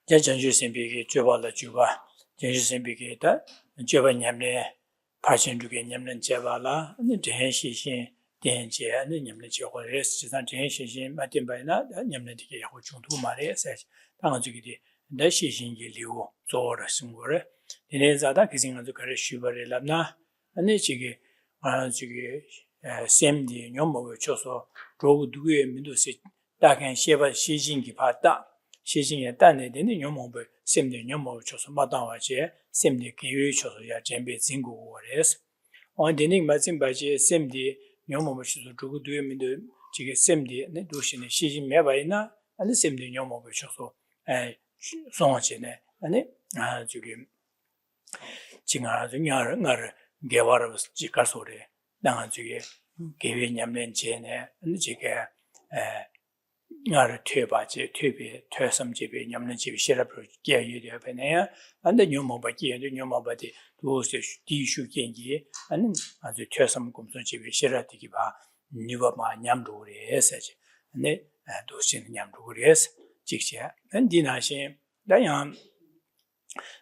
Janju Simbi, Juba la Juba, Janju Simbi, Juba Yamne, Parchin Duke Yamlan Javala, and the Jahan Shishin, Denjia, and the Yamla Jores, Jisan Jahan Shishin, Matimbaina, and Yamnati, Hochuntu Maria says, Tangazuki, the Shishin Liu, Zora Sungure, the Nezada kissing on the Karishuba Labna, and the Chigi, Semdi, Yomo, Choso, drove Due Mindusi, Dakan Sheva Shishin Pata. 시진에 단에 되는 요모부 셈데 요모 줘서 마다와제 셈데 기회 줘서 야 잼베 진고거래스 언데닝 맞은 바지 셈데 요모부 줘서 두고 되면도 지게 셈데 네 도시네 시진 매바이나 아니 셈데 요모부 줘서 송어지네 아니 저기 지가 중요한 나를 개발을 지가소래 나 저기 개회 냠낸 제네 아니 지게 나를 퇴바지 퇴비 퇴섬집에 냠는 집이 싫어버려 개유려 배네야 안데 녀모바기 녀모바디 도스 디슈겐기 아니 아주 퇴섬 공선 집에 싫어지기 봐 니바마 냠도래 해서지 네 도시는 냠도래스 직시야 안디나신 다양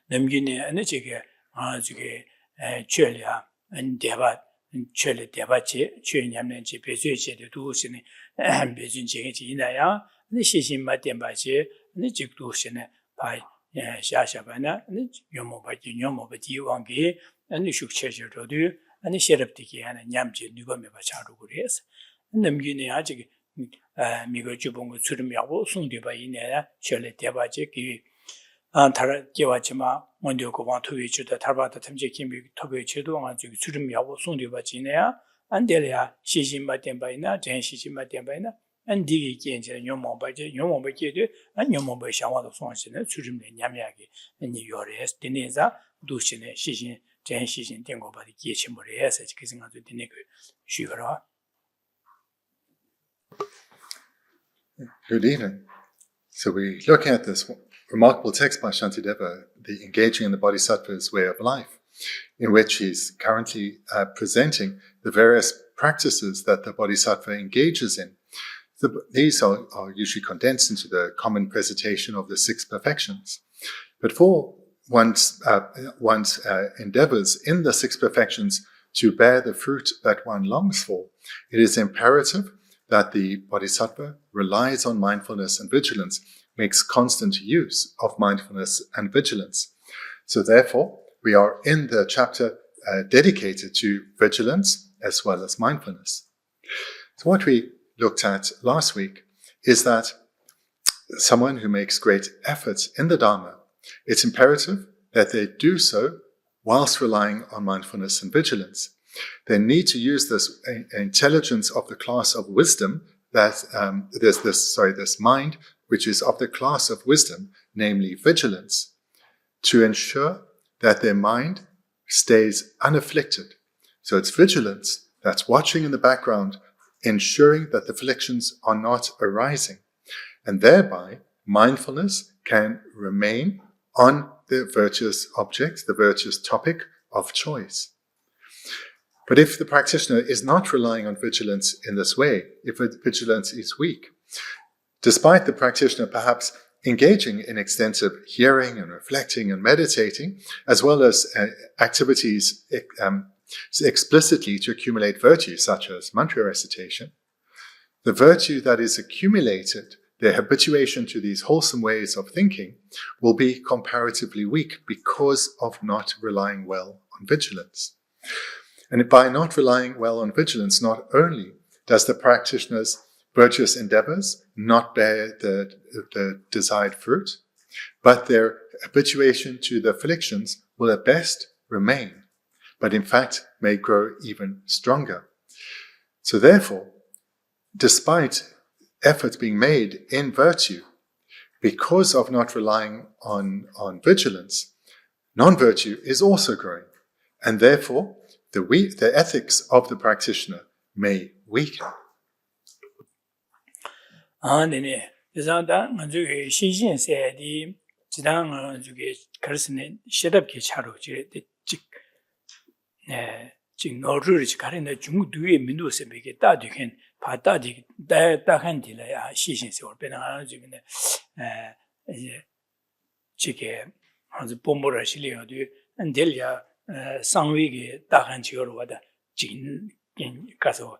남기네 아니 지게 저게 죄야 안데바 최래 대바치 최냠는 집에 죄제도 도시는 배준 제기지나야 네 시신 맞대바지 네 직도시네 바 샤샤바나 네 요모바지 요모바지 왕게 아니 숙체저도 아니 셰럽티기 하는 냠지 누가메 바차로 그래서 남기네 아직 미거 주봉고 추름하고 송대바 이내야 최래 대바지 기 다른 개와지마 먼저 고방 토위주다 달바다 탐지 김비 토위주도 아주 추름하고 송대바지네야 안데야 시신마된 바이나 전시신마된 바이나 안디기 견제 요모바지 요모바지도 안 요모바 샤와도 송시네 추름내 냠야기 니 요레스 디네자 두시네 시신 전시신 된거바디 기침을 해서 그 생각도 되네 그 쉬거라. Good evening. So we're looking at this remarkable text by Shantideva, the Engaging in the Bodhisattva's Way of Life, in which he's currently presenting the various practices that the Bodhisattva engages in. These are usually condensed into the common presentation of the six perfections. But for one's endeavors in the six perfections to bear the fruit that one longs for, it is imperative that the Bodhisattva relies on mindfulness and vigilance, makes constant use of mindfulness and vigilance. So therefore, we are in the chapter dedicated to vigilance as well as mindfulness. So what we looked at last week is that someone who makes great efforts in the Dharma, it's imperative that they do so whilst relying on mindfulness and vigilance. They need to use this intelligence of the class of wisdom that this mind, which is of the class of wisdom, namely vigilance, to ensure that their mind stays unafflicted. So it's vigilance that's watching in the background, ensuring that the afflictions are not arising. And thereby, mindfulness can remain on the virtuous objects, the virtuous topic of choice. But if the practitioner is not relying on vigilance in this way, if vigilance is weak, despite the practitioner perhaps engaging in extensive hearing and reflecting and meditating, as well as activities explicitly to accumulate virtue, such as mantra recitation, the virtue that is accumulated, the habituation to these wholesome ways of thinking, will be comparatively weak because of not relying well on vigilance. And by not relying well on vigilance, not only does the practitioner's virtuous endeavors not bear the desired fruit, but their habituation to the afflictions will at best remain, but in fact may grow even stronger. So therefore, despite efforts being made in virtue, because of not relying on vigilance, non-virtue is also growing, and therefore the ethics of the practitioner may weaken. 네네. 그래서 저기 시신세디 지당 저기 그래서는 셰답게 차로 즉 너를 가리는 중국 뒤에 민도세에게 따뜻한 파다디 다한디라 시신세월 배나가 주면은 이제 지게 아주 봄보라 실려도 안델야 상위게 다한지로 와다 진 가서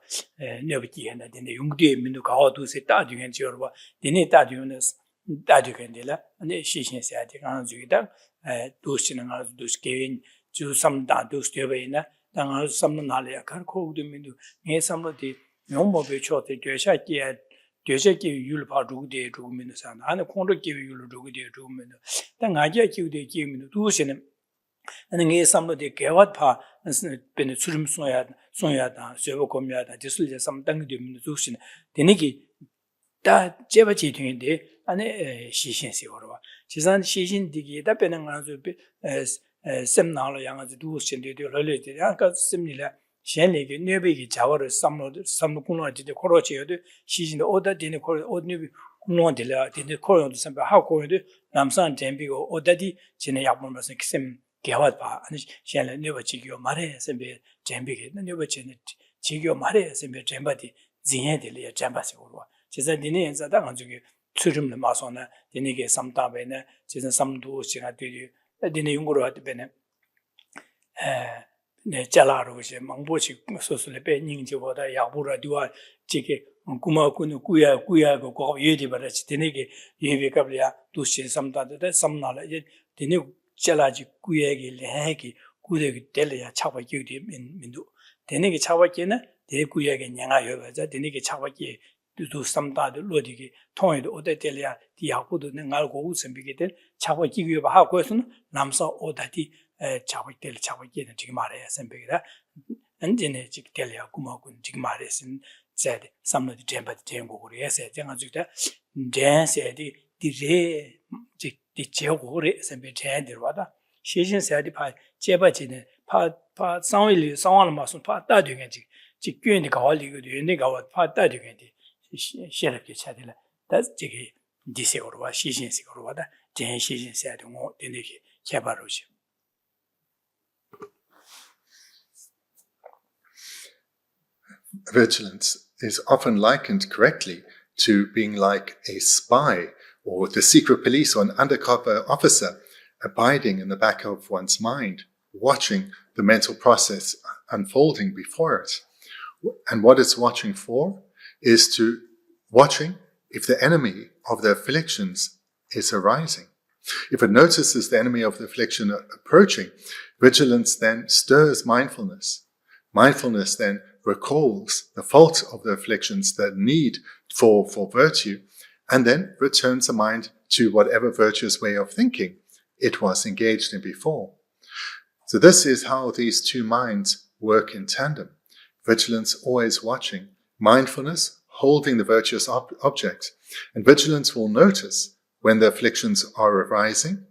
너비기에나 되네 용도에 민도 가와도세 따디겐 지어와 되네 따디오는 따디겐데라 아니 시신세야디 가는 주기다 도시는 아주 도시게인 주 삼다 도시되어이나 당할 삼는 날이야 가르코도 민도 네 삼로디 용모배 초대 되샤기에 되샤기 율파 루데 루미노산 안에 콘르기 율 루데 루미노 당 아기야 기우데 기미노 도시는 아니 네 삼로디 개와파 베네 수름 소야다 쇠보kom야다 디슬제 삼당이 되면 도시는 되니기 다 제바지 되는데 안에 시신세워와 지산 시신디기 답변은 아주 셈나로 양아지 두신데도 럴레데 아까 셈니라 셴리게 뇌비기 자와를 삼로 군노한테 코로치여도 시신도 오다디네 코로 오드뉴비 군노한테라 디네 코로도 삼바 하고도 남산 템비고 오다디 지네 약물면서 셈 개와봐 아니 셴레 뇌버지기요 말해 셈베 잼비게 뇌버지네 지기요 말해 셈베 잼바디 진해들이야 잼바세고로 지산 디네 엔자다 간주기 추름을 마소나 디네게 삼다베네 지산 삼도 시가 되리 디네 용고로 하되 베네 네 잘라로시 망보시 소소레 베닝지보다 야부라 디와 지게 구마군의 구야고 고 예디바라지 디네게 예비갑리야 도시 삼다데 삼나라 디네 잘라지 구야게 레기 구데기 텔야 차바기디 민도 디네게 차바기는 데 구야게 냥아여가자 디네게 차바기 두 삼다들 로디기 통에도 오데텔야 디하고도 능알고 웃음비게 될 차바기기 하고서는 남서 오다디 차바기들 차바기는 지금 말해야 선배가 언제네 직텔야 구마군 지금 말했은 제데 삼노디 템바디 템고고리 해서 제가 죽다 젠세디 디제 디 제고고리 선배 제들와다 시신세디 파 제바지는 파 상위리 상황을 마선 파 따되게지 직교인이 가war리고 되네 가와 파 따되게지 시럽게 차들라 다 지게 디세고로와 시신세고로와다 젠 시신세디 뭐 되네게 개발로지 Vigilance is often likened correctly to being like a spy or the secret police or an undercover officer abiding in the back of one's mind, watching the mental process unfolding before it. And what it's watching for is to watching if the enemy of the afflictions is arising. If it notices the enemy of the affliction approaching, vigilance then stirs mindfulness. Mindfulness then recalls the fault of the afflictions, the need for virtue, and then returns the mind to whatever virtuous way of thinking it was engaged in before. So this is how these two minds work in tandem. Vigilance always watching, mindfulness holding the virtuous object, and vigilance will notice when the afflictions are arising,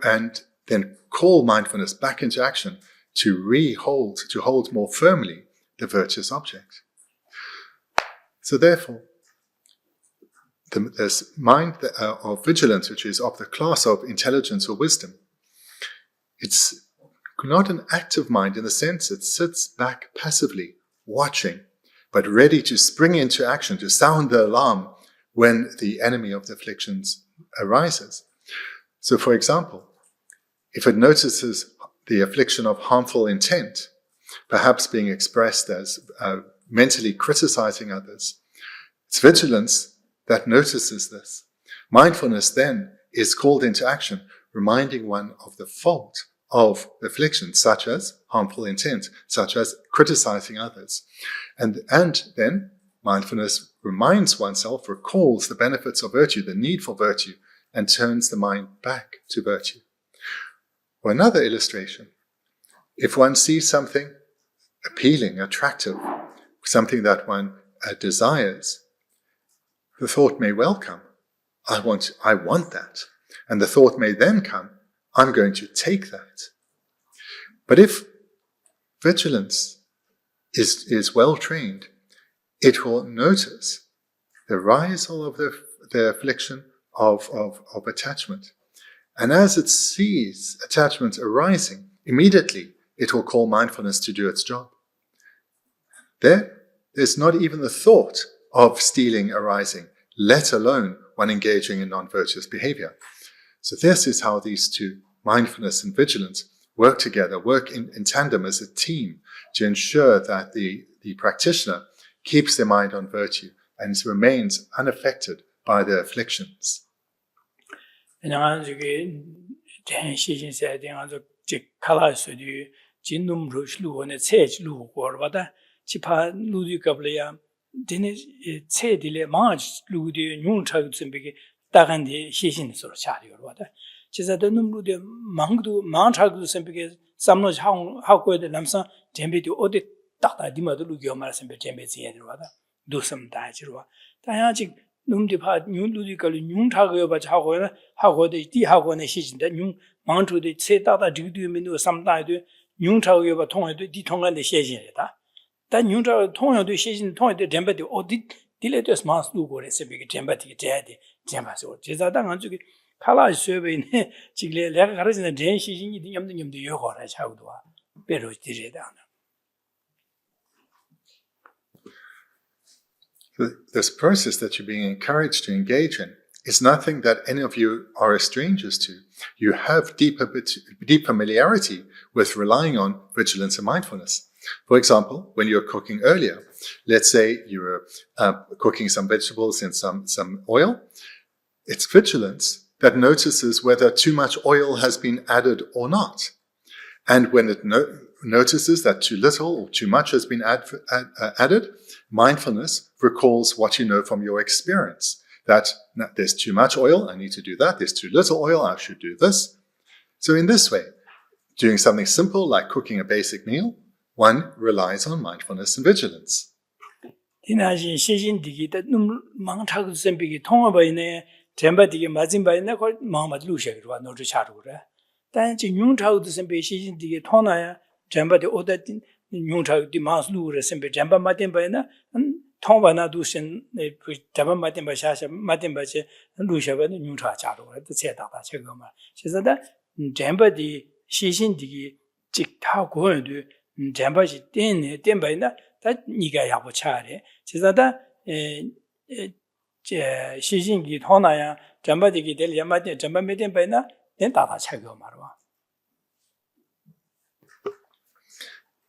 and then call mindfulness back into action to hold more firmly the virtuous object. So therefore, this mind of vigilance, which is of the class of intelligence or wisdom, it's not an active mind in the sense it sits back passively, watching, but ready to spring into action, to sound the alarm when the enemy of the afflictions arises. So for example, if it notices the affliction of harmful intent, perhaps being expressed as mentally criticizing others, it's vigilance that notices this. Mindfulness then is called into action, reminding one of the fault of the affliction, such as harmful intent, such as criticizing others. And then mindfulness reminds oneself, recalls the benefits of virtue, the need for virtue, and turns the mind back to virtue. Or another illustration, if one sees something appealing, attractive, something that one desires, the thought may well come, I want that. And the thought may then come, I'm going to take that. But if vigilance is well trained, it will notice the rise of the affliction of attachment. And as it sees attachment arising, immediately it will call mindfulness to do its job. There there's not even the thought of stealing arising, let alone one engaging in non-virtuous behavior. So this is how these two, mindfulness and vigilance, work together, work in tandem as a team to ensure that the practitioner keeps their mind on virtue and remains unaffected by their afflictions. numdipa nyung ludi kali nyung thagayo ba hago de di hago ne shijin da nyung mangchu de che da da digdu min do samda de nyung thagayo ba thong de di thong de shijin da da nyung thagayo thong de shijin thong de demba de o di dile de smas lu go re se bi demba de de demba so je za da ngan ju kala shebe ne jigle le ga ra den shijin ni nyam de yo go ra cha gu do be ro di je da. This process that you're being encouraged to engage in is nothing that any of you are strangers to. You have deep familiarity with relying on vigilance and mindfulness. For example, when you're cooking earlier, let's say you were cooking some vegetables in some oil, it's vigilance that notices whether too much oil has been added or not. And when it notices that too little or too much has been added, mindfulness recalls what you know from your experience, that there's too much oil, I need to do that, there's too little oil, I should do this. So in this way, doing something simple like cooking a basic meal, one relies on mindfulness and vigilance. 통바나 두신 잡은 맞된 바샤샤 맞된 바체 루샤바는 뉴트라자로 제다다 제거만 그래서다 잼바디 시신디기 직하고도 잼바지 땡네 땡바이나 다 니가 야고 차래 그래서다 제 시신기 통나야 잼바디기 될 야마데 잼바 메된 바이나 땡다다 제거만로.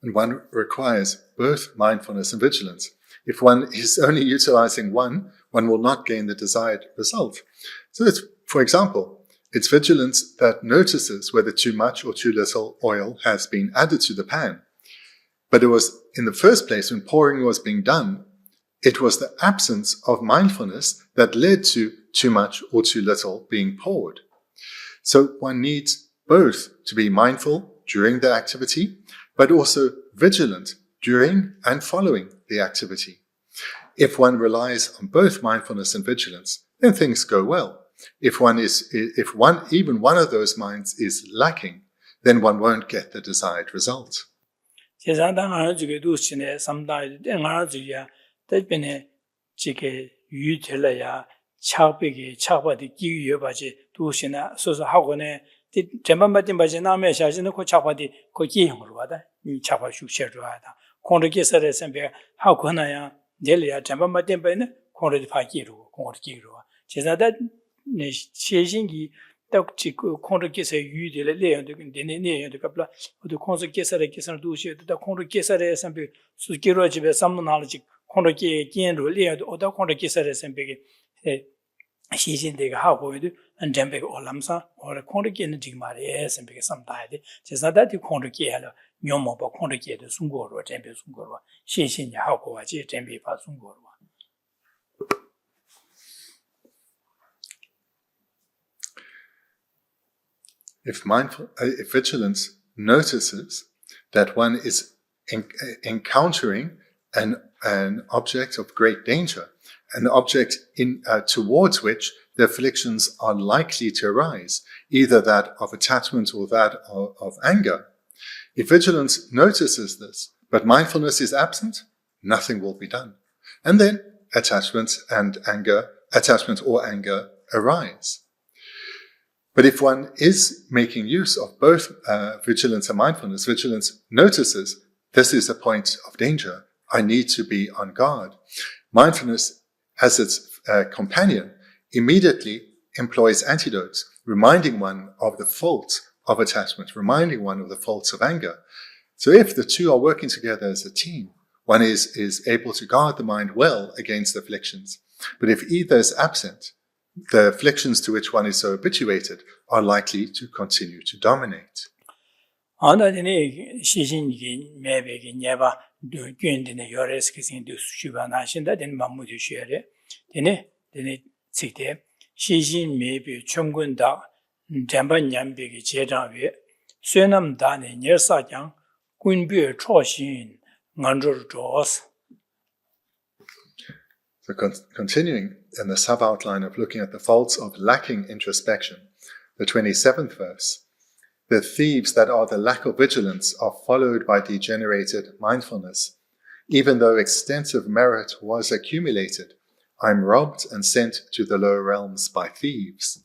And one requires both mindfulness and vigilance. If one is only utilizing one will not gain the desired result. So it's, for example, it's vigilance that notices whether too much or too little oil has been added to the pan. But it was, in the first place, when pouring was being done, it was the absence of mindfulness that led to too much or too little being poured. So one needs both to be mindful during the activity, but also vigilant during and following the activity. If one relies on both mindfulness and vigilance, then things go well. If even one of those minds is lacking, then one won't get the desired result. 콘르게서에 선배 하고나야 내려야 잠깐만 때문에 콘르디 파기로 콘르기로 제자다 네 시신기 딱 지고 콘르게서 유디를 내연도 내연도 갑라 모두 콘르게서에 계산을 두셔도 다 콘르게서에 선배 수기로 집에 삼문하지 콘르게 견로 내연도 오다 콘르게서에 선배게 시신대가 하고도 안잠배가 올람사 오래 콘르게는 지금 말이에요 선배게 삼다야데 제자다디 콘르게 하려 뇨모바 콘르게도 순고로 잼배 순고로 신신이 하고 와지 잼배 바 순고로. If vigilance notices that one is encountering an object of great danger, an object towards which the afflictions are likely to arise, either that of attachment or that of anger. If vigilance notices this, but mindfulness is absent, nothing will be done. And then attachment or anger arise. But if one is making use of both vigilance and mindfulness, vigilance notices this is a point of danger, I need to be on guard. Mindfulness, as its companion, immediately employs antidotes, reminding one of the faults of attachment, reminding one of the faults of anger. So if the two are working together as a team, one is able to guard the mind well against afflictions. But if either is absent, the afflictions to which one is so habituated are likely to continue to dominate. So continuing in the sub-outline of looking at the faults of lacking introspection, the 27th verse, the thieves that are the lack of vigilance are followed by degenerated mindfulness. Even though extensive merit was accumulated, I'm robbed and sent to the lower realms by thieves.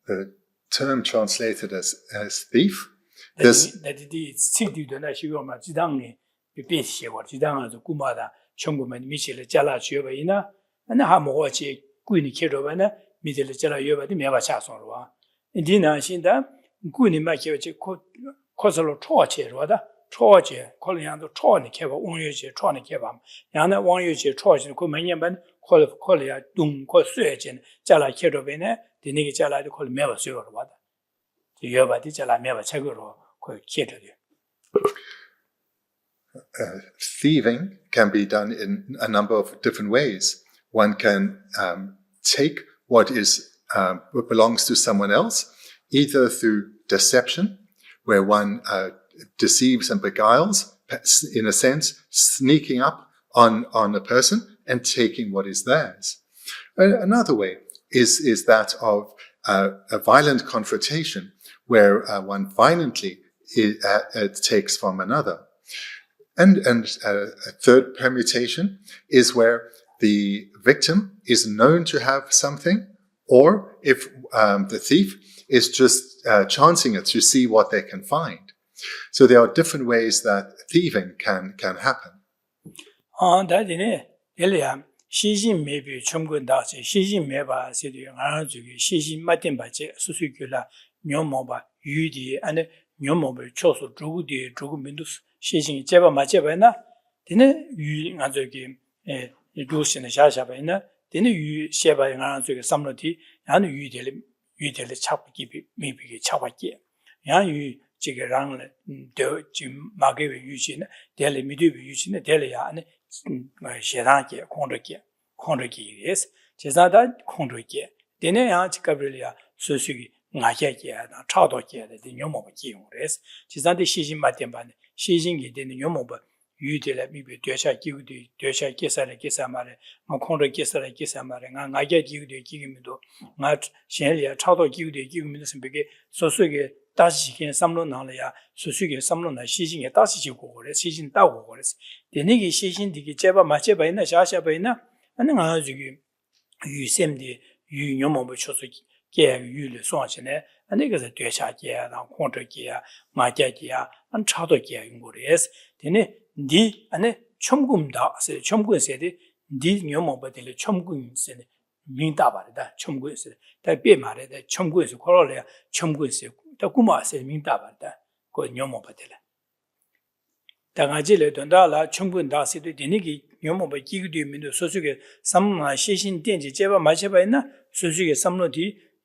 The term translated as thief, this thieving can be done in a number of different ways. One can take what belongs to someone else, either through deception, where one deceives and beguiles, in a sense, sneaking up on a person and taking what is theirs. Another way is that of a violent confrontation, where one violently takes from another. And a third permutation is where the victim is known to have something, or if the thief is just chancing it to see what they can find. So there are different ways that thieving can happen.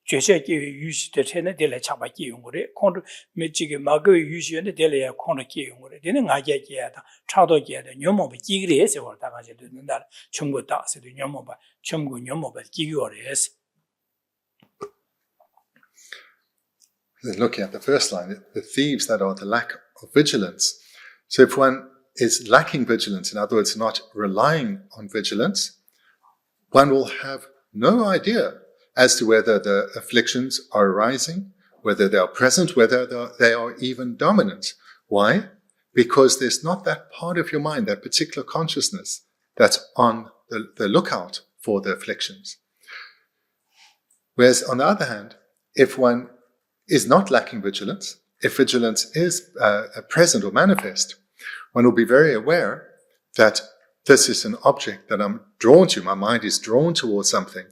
Geshe use the ten de la chaba ki yungure, Kond Michigan Mago use the delia Kondaki yungure, didn't I get yet, Chado get a Yomo Gigres or Damaja that Chungo Das, the Yomoba, Chungo Yomoba Gigores. Looking at the first line, the thieves that are the lack of vigilance. So if one is lacking vigilance, in other words, not relying on vigilance, one will have no idea as to whether the afflictions are arising, whether they are present, whether they are even dominant. Why? Because there's not that part of your mind, that particular consciousness, that's on the lookout for the afflictions. Whereas on the other hand, if one is not lacking vigilance, if vigilance is present or manifest, one will be very aware that this is an object that I'm drawn to. My mind is drawn towards something.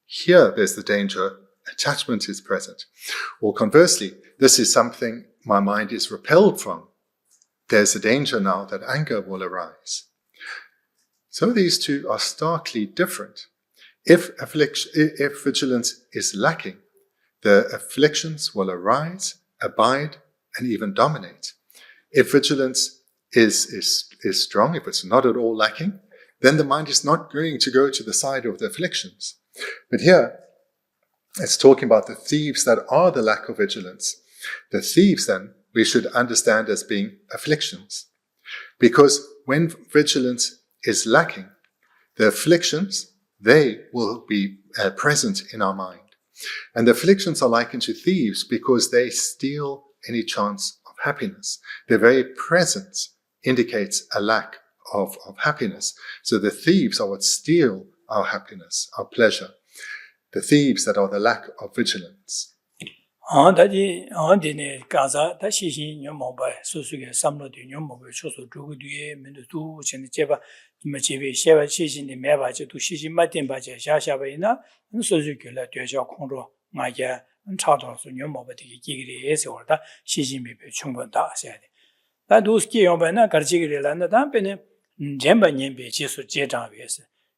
Here, there's the danger. Attachment is present. Or conversely, this is something my mind is repelled from. There's a danger now that anger will arise. So these two are starkly different. If vigilance is lacking, the afflictions will arise, abide, and even dominate. If vigilance is strong, if it's not at all lacking, then the mind is not going to go to the side of the afflictions. But here, it's talking about the thieves that are the lack of vigilance. The thieves, then, we should understand as being afflictions. Because when vigilance is lacking, the afflictions, they will be present in our mind. And the afflictions are likened to thieves because they steal any chance of happiness. Their very presence indicates a lack of happiness. So the thieves are what steal our happiness, our pleasure. The thieves that are the lack of vigilance.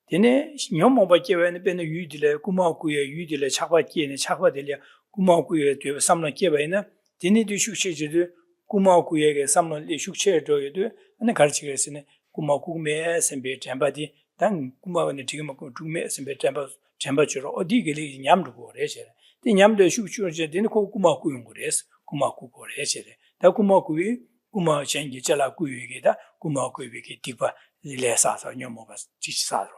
Dine nyomoba kewe bene yudile kumakuye yudile chakwa kiene chakwa delia kumakuye de samla kewe na dine du shukchejidu kumakuye ge samla le shukche doyedu ane karchigesine kumakume sembe jambadi dan kumawane tigma ko dume sembe jamba juro odigeli nyamdu boreshe de nyamdu shukchuje dine ko kumakuye ngores kumaku boreshe da kumakuye kuma chengi chala kuyegeda kumakuye ge tipa le sasa nyomoba chichasa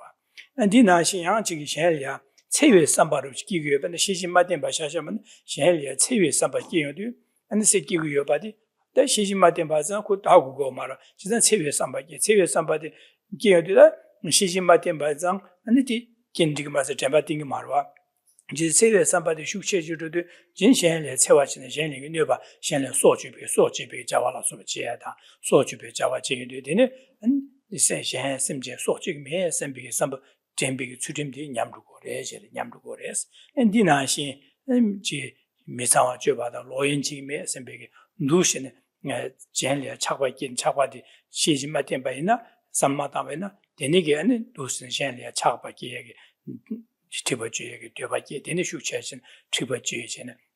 Dina Xiang Jigi Shenlia, Cei Samba Gigu, and the Xi Martin by Shashaman, Shenlia, Cei Samba Gigu, and the Gigu body. That Xi Martin Bazan could go Mara. She then Cei somebody Gigu, Xi Martin Bazan, and the Kindigmas Jambating Marwa. Just say somebody should change you to do Jin Shenlia, Cewach and Shenling Nuba, Shenlia Sochi, Javala Sochiata, Sochi, Java Jing dinner, and the Shen Simja Sochi me, Sembi, some Jembi to him the Yamdugores, and Dina she, Misawa Juba, the Loyanji me, Sembi, Lucian, Jenlia, Chakwakin, Chakwadi, Shiji Matembaina, some Matamena, Denigan, Lucian Shenlia, Chakpaki. Tiba Jig, Dubaki, Denishu Chesson, Tiba Jig,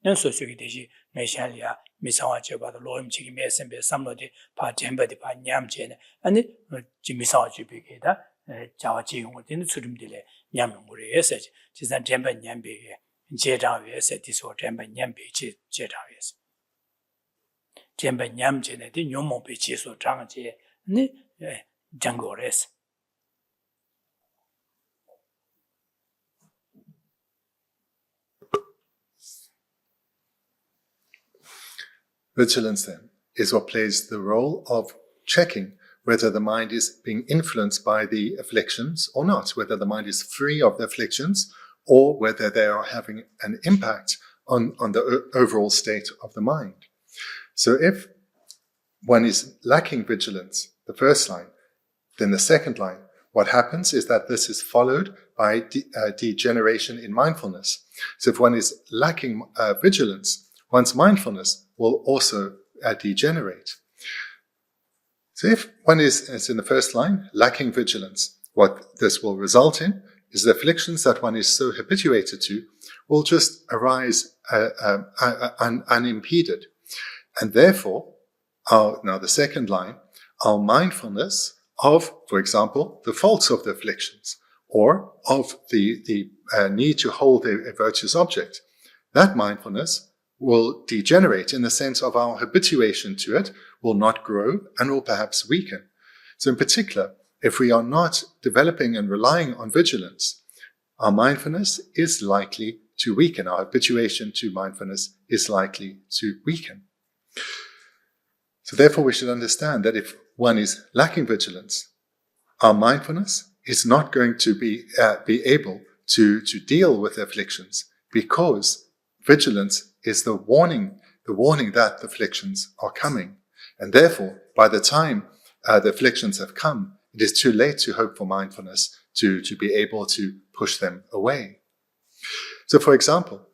and so Sugidishi, Meshalia, Misawa Juba, the Loyam Chigi Mason, somebody, part Jemba, the Pan Yam Chen, and it Jimisawa Jibigeda, Java Jing within the Sudim Dile, Yamuri Essage, tis that Jemba Yambi, Jeda, said this or Jemba Yambi, Jeda. Jemba Yam Chen, the Yomo Pichis or Jangaji, and Jangores. Vigilance, then, is what plays the role of checking whether the mind is being influenced by the afflictions or not, whether the mind is free of the afflictions or whether they are having an impact on the overall state of the mind. So if one is lacking vigilance, the first line, then the second line, what happens is that this is followed by degeneration in mindfulness. So if one is lacking vigilance, one's mindfulness will also degenerate. So if one is, as in the first line, lacking vigilance, what this will result in is the afflictions that one is so habituated to will just arise unimpeded. And therefore, now the second line, our mindfulness of, for example, the faults of the afflictions, or of the need to hold a virtuous object, that mindfulness will degenerate in the sense of our habituation to it will not grow and will perhaps weaken. So in particular, if we are not developing and relying on vigilance, our mindfulness is likely to weaken. Our habituation to mindfulness is likely to weaken. So therefore we should understand that if one is lacking vigilance, our mindfulness is not going to be able to deal with afflictions, because vigilance is the warning that the afflictions are coming. And therefore, by the time the afflictions have come, it is too late to hope for mindfulness to be able to push them away. So for example,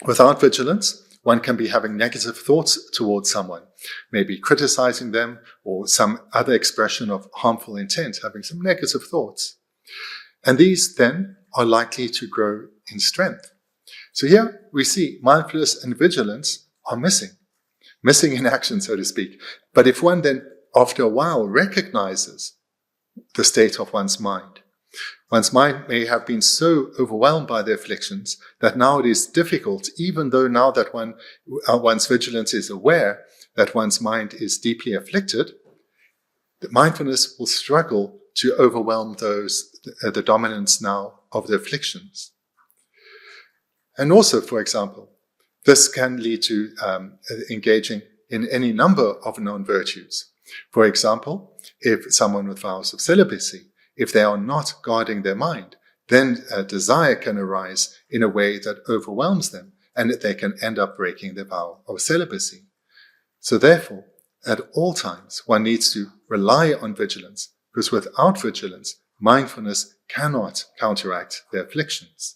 without vigilance, one can be having negative thoughts towards someone, maybe criticizing them or some other expression of harmful intent, having some negative thoughts. And these then are likely to grow in strength. So here we see mindfulness and vigilance are missing in action, so to speak. But if one then, after a while, recognizes the state of one's mind may have been so overwhelmed by the afflictions that now it is difficult, even though now that one's vigilance is aware that one's mind is deeply afflicted, the mindfulness will struggle to overwhelm the dominance now of the afflictions. And also, for example, this can lead to engaging in any number of non-virtues. For example, if someone with vows of celibacy, if they are not guarding their mind, then a desire can arise in a way that overwhelms them, and that they can end up breaking their vow of celibacy. So therefore, at all times, one needs to rely on vigilance, because without vigilance, mindfulness cannot counteract their afflictions.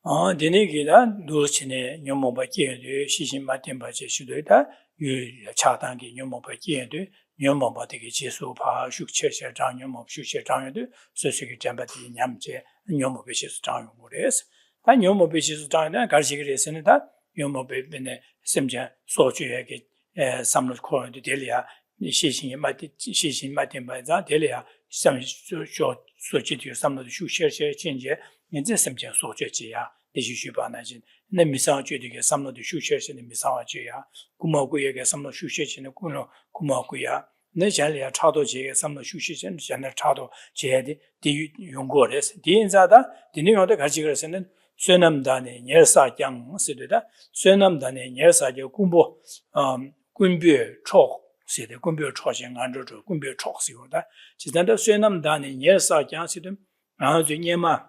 Denegida Duchine, Yomobaki, Shishin Martin Baje Shuda, you Chatangi, Yomobaki, Yomobati, Jesupa, Shukche, Jang Yomob, Shuche Jang, Sushi Jambati, Yamje, and Yomobishis Jang Mures. And Yomobishis Jang, Garjigri Senator, Yomobine, Simja, Sochi, Samlet Koran, Delia, Shishin Martin Baza, Delia, some short Sochi to some of the Shuche change. In this same Soja, the Shubanajan, and then Misanju to get some of the Shushers in the Misaja, Kumaguya get some of the Shushers in the Kuno, Kumaguya, Najalia Chado Jay, some of the Shushers and Jana Chado Jay, the Yungores, the Inzada, the New York Kajigas and Sunam Dane, Yersa Yang Sidda, Sunam Dane, Yersa Kumbo, Kumbu Chok, said the Kumbu Choshing under Kumbu Chok, see what that. She's not a Sunam Dane, Yersa Yang Sidum, and the Yema.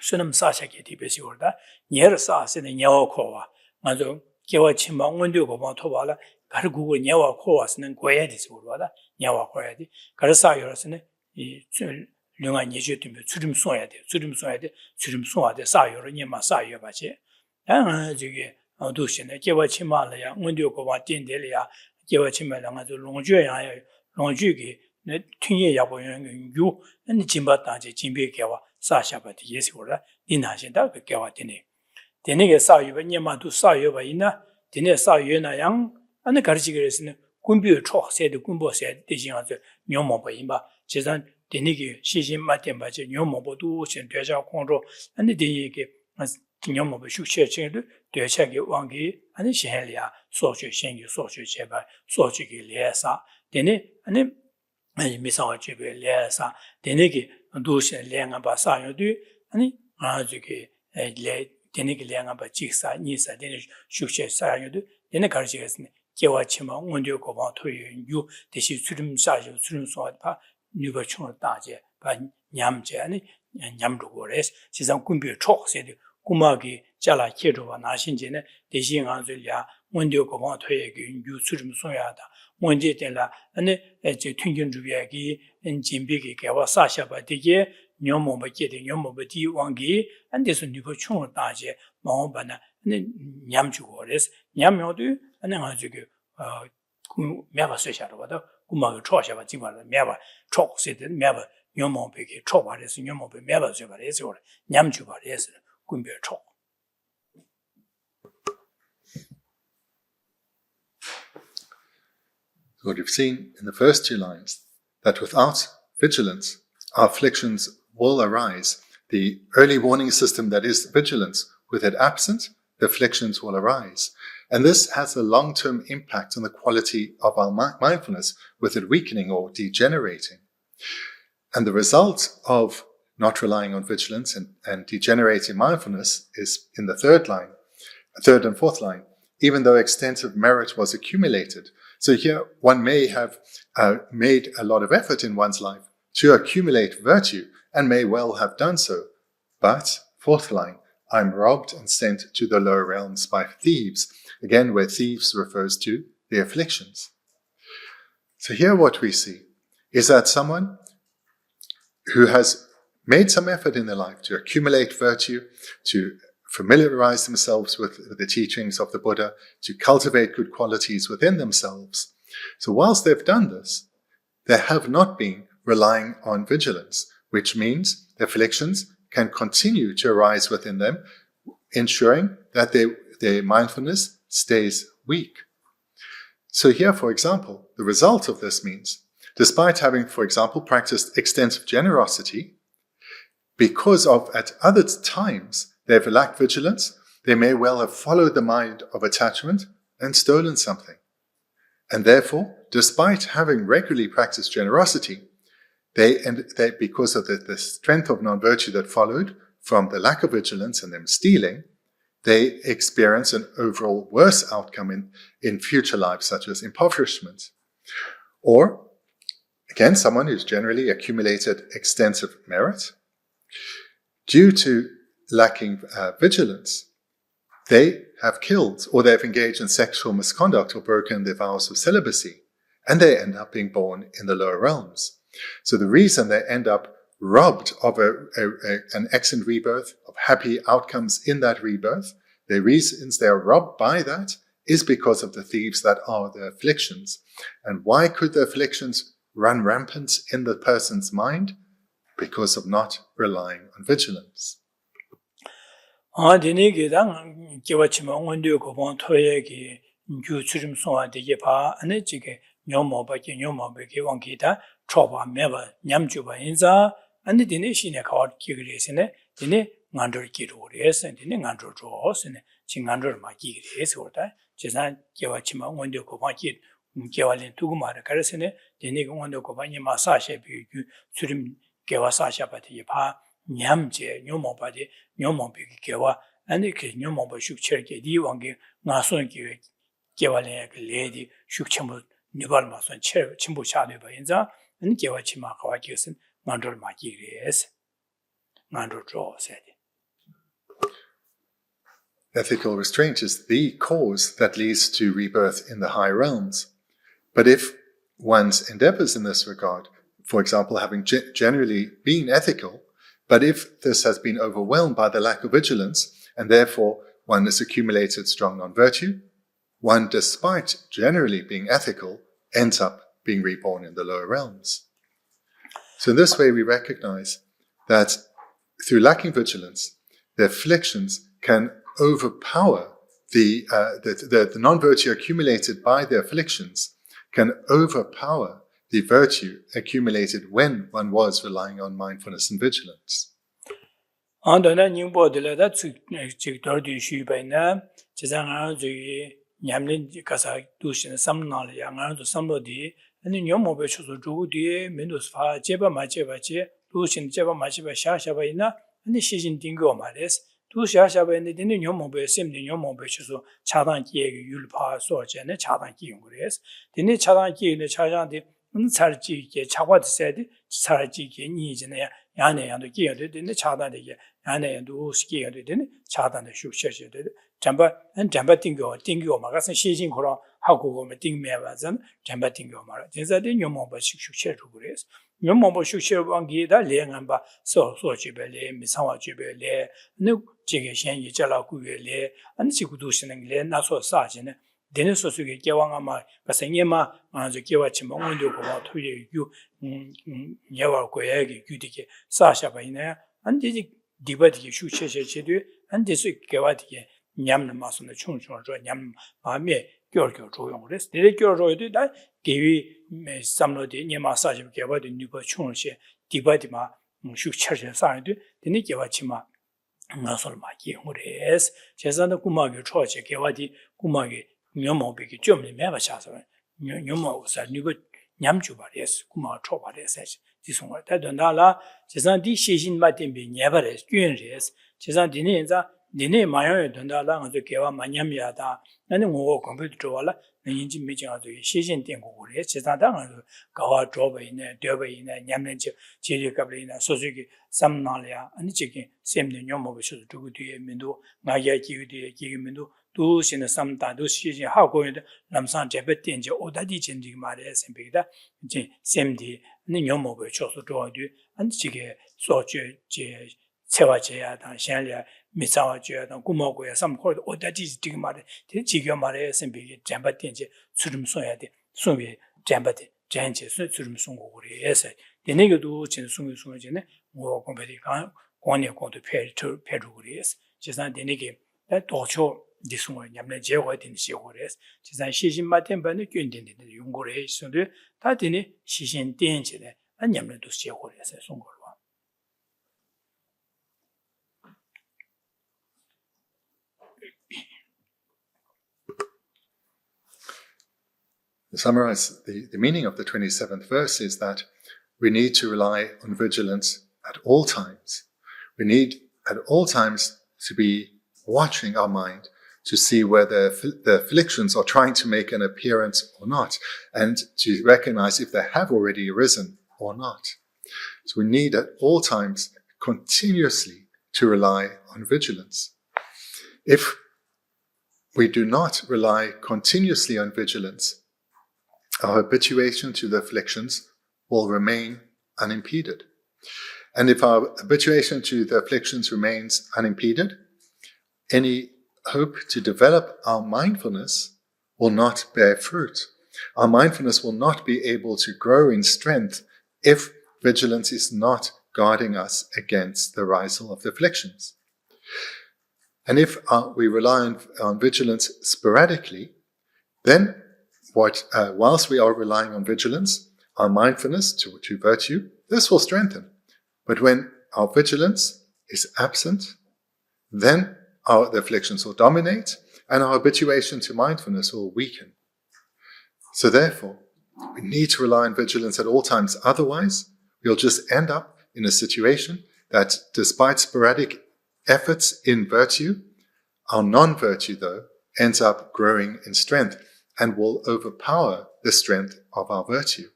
Sunam Sashaki Tibesiorda, Yersa said the Nyawakova, Mazo, Kiwa Chima, Wendugo, Tobala, Kargu, Nyawakovas, and Guedis Urwada, Nyawakoedi, Karasayos, and Lunga Nijutim, Sudim Soyade, Sudim Soa, the Sayor, Yama Sayo Bache, and Dushin, Kiwa Chimala, Wendugo, Tindelia, Kiwa Chimala, Lonjugi, Tunye Yaboyan, you, and the Jimbataji, Jimbi Kawa. Sasha yes or Dinashin Daka Gawatini. The nigger saw you when Yama to saw you by Ina, Dine saw you na young, and the Karjigers in Kumbu Chok said the Kumbo said, teaching on the Nyomo Baimba, Chizan, the nigger, Shishin Matin Baja, Nyomo Bodu, and Deja Conro, and the Dinigi, as Nyomo Shuche Chindu, Deja Wangi, and the Shehelia, Sochi Shengi, Sochi Cheba, Sochi Liesa, Dene, and then Misaji Liesa, Denigi. Dushin Liangaba Sayodu, and Rajuki, Deniki Liangaba Jigsa, Nisa, Denish, Shukshe Sayodu, then the Karjas, Kiwachima, Munduko, you, the Surum Sajo, Surum Swatpa, Nubachon Daje, by Nyamje, and Yamdugores, Sisam Kumbi Chok, said Kumagi, Jala Kirova, Nashinjene, the Jing Anzulia, Munduko, you Surum Soyata. One day, and the Tungan Jubiaki and Jimbiki Kawasasha by the year, Nyomo Baketi, Nyomo Bati, Wangi, and this Nukochon Daje, Mahobana, and then Yamjuores, Yamyodu, and then Hazuki, Meva Session, Kumaga Trosha, Meva Chok said, Meva nyomobeki chobares, nyomobe mebazubares, or nyamjubares, gumbir chok. What we've seen in the first two lines, that without vigilance, our afflictions will arise. The early warning system that is vigilance, with it absent, the afflictions will arise. And this has a long-term impact on the quality of our mindfulness, with it weakening or degenerating. And the result of not relying on vigilance and degenerating mindfulness is in the third and fourth line, even though extensive merit was accumulated. So here one may have made a lot of effort in one's life to accumulate virtue, and may well have done so. But, fourth line, I'm robbed and sent to the lower realms by thieves. Again, where thieves refers to the afflictions. So here what we see is that someone who has made some effort in their life to accumulate virtue, to familiarize themselves with the teachings of the Buddha, to cultivate good qualities within themselves. So whilst they've done this, they have not been relying on vigilance, which means the afflictions can continue to arise within them, ensuring that their mindfulness stays weak. So here, for example, the result of this means, despite having, for example, practiced extensive generosity, because of at other times they've lacked vigilance, they may well have followed the mind of attachment and stolen something. And therefore, despite having regularly practiced generosity, they because of the strength of non-virtue that followed from the lack of vigilance and them stealing, they experience an overall worse outcome in future lives, such as impoverishment. Or, again, someone who's generally accumulated extensive merit, due to lacking vigilance, they have killed or they've engaged in sexual misconduct or broken their vows of celibacy, and they end up being born in the lower realms. So the reason they end up robbed of an excellent rebirth, of happy outcomes in that rebirth, the reasons they are robbed by that is because of the thieves that are the afflictions. And why could the afflictions run rampant in the person's mind? Because of not relying on vigilance. choba meba nyamjuba inza ane dine shine kawar kigiresine dine ngandor kirures dine ngandor joosine chi ngandor ma kigires orda chesan kewa chima ngonde ko ba ki kewa len tugumara karesine dine ngonde ko ba nyama sashe bi surim kewa sasha pati pa nyamje nyomo pati nyomo bi kewa ane ke nyomo ba shukcherge di wange ngason ki kewa len ledi shukchemo nibar ma son chimbu chade ba inza Ethical restraint is the cause that leads to rebirth in the high realms. But if one's endeavors in this regard, for example, having generally been ethical, but if this has been overwhelmed by the lack of vigilance, and therefore one has accumulated strong non-virtue, one, despite generally being ethical, ends up being reborn in the lower realms. So in this way we recognize that through lacking vigilance, the afflictions can overpower the non-virtue accumulated by the afflictions can overpower the virtue accumulated when one was relying on mindfulness and vigilance. And nyomobe choso jugudi mendos fa jeba ma jeba che lushin jeba ma jeba sha sha ba ina and shijin dingo mares du sha sha ba ine dine nyomobe semni nyomobe choso chadan ki yulpa so je ne chadan ki yungres dine chadan ki ne chajan de sarji ke chagwa de sedi sarji ke ni je ne yane yando ki yade dine chadan de yane yando ski yade dine chadan de shukshe de jamba dingo ma ga san shijin koro 하고 보면 띵매와선 잠바 띵고 말아. 제자들 요모바 식식체 그래서 요모바 식식체 방기다 레한바 소소지벨레 미상와지벨레 네 제게 현이 잘라고 외레 아니 지구도 신는 레 나서 사지네 Dene sosuke gewanga ma kasengema manzo gewa chima ngondo ko ma thuye yu yawa ko yagi gyudike sasha baina andi dibadi shu che de andi su gewa de nyamna masuna chung ro nyam ma me gyor 조용 그래서 내래 gyorro도 다 gewi samlo de nyama saji gewa de nyuba chung she dibadi ma shu charje saide dene gewa chima 나설 마기 그래서 제산의 구마게 초체 개와디 구마게 녀모비게 좀 매바샤서 녀모사 니고 냠주 바레스 구마 초바레스 지송을 대던다라 제산디 시신 마템비 녀바레스 균레스 제산디네 인자 니네 마요에 된다라 가서 개와 마냠야다 나는 뭐 컴퓨터 좋아라 인지 메징아도 시신 땡고 그래 제산당 가와 조베이네 되베이네 냠는지 제리갑리나 소수기 삼나랴 아니 지기 셈네 녀모비서 두고 뒤에 민도 나야 기위디에 기민도 두신의 삼다도 시신 하고 있는 남산 제베된지 오다디 진지 말에 셈비다 이제 셈디 니 녀모비 쳐서 좋아도 아니 지기 소주 제 세와제야 당 현래 미사와제야 당 구모고야 삼코도 오다지 지기 말에 지기 말에 셈비게 잠바된지 수름 써야 돼 수비 잠바데 잔지 수름 송고 그래서 내내게도 진 송송전에 뭐 공부디 관계 공도 페루 그래서 지산 내내게 도초 디송을 냠내 제거가 된 시고래서 지산 시신 마템 반의 균된데 용고래 있는데 다 되니 시신 땡지네 안 냠내도 시고래서 송고로 To summarize, the meaning of the 27th verse is that we need to rely on vigilance at all times. We need at all times to be watching our mind to see whether the afflictions are trying to make an appearance or not, and to recognize if they have already arisen or not. So we need at all times continuously to rely on vigilance. If we do not rely continuously on vigilance, our habituation to the afflictions will remain unimpeded. And if our habituation to the afflictions remains unimpeded, any hope to develop our mindfulness will not bear fruit. Our mindfulness will not be able to grow in strength if vigilance is not guarding us against the arisal of the afflictions. And if we rely on vigilance sporadically, then whilst we are relying on vigilance, our mindfulness to virtue, this will strengthen. But when our vigilance is absent, then the afflictions will dominate and our habituation to mindfulness will weaken. So therefore, we need to rely on vigilance at all times. Otherwise, we'll just end up in a situation that despite sporadic efforts in virtue, our non-virtue, though, ends up growing in strength and will overpower the strength of our virtue,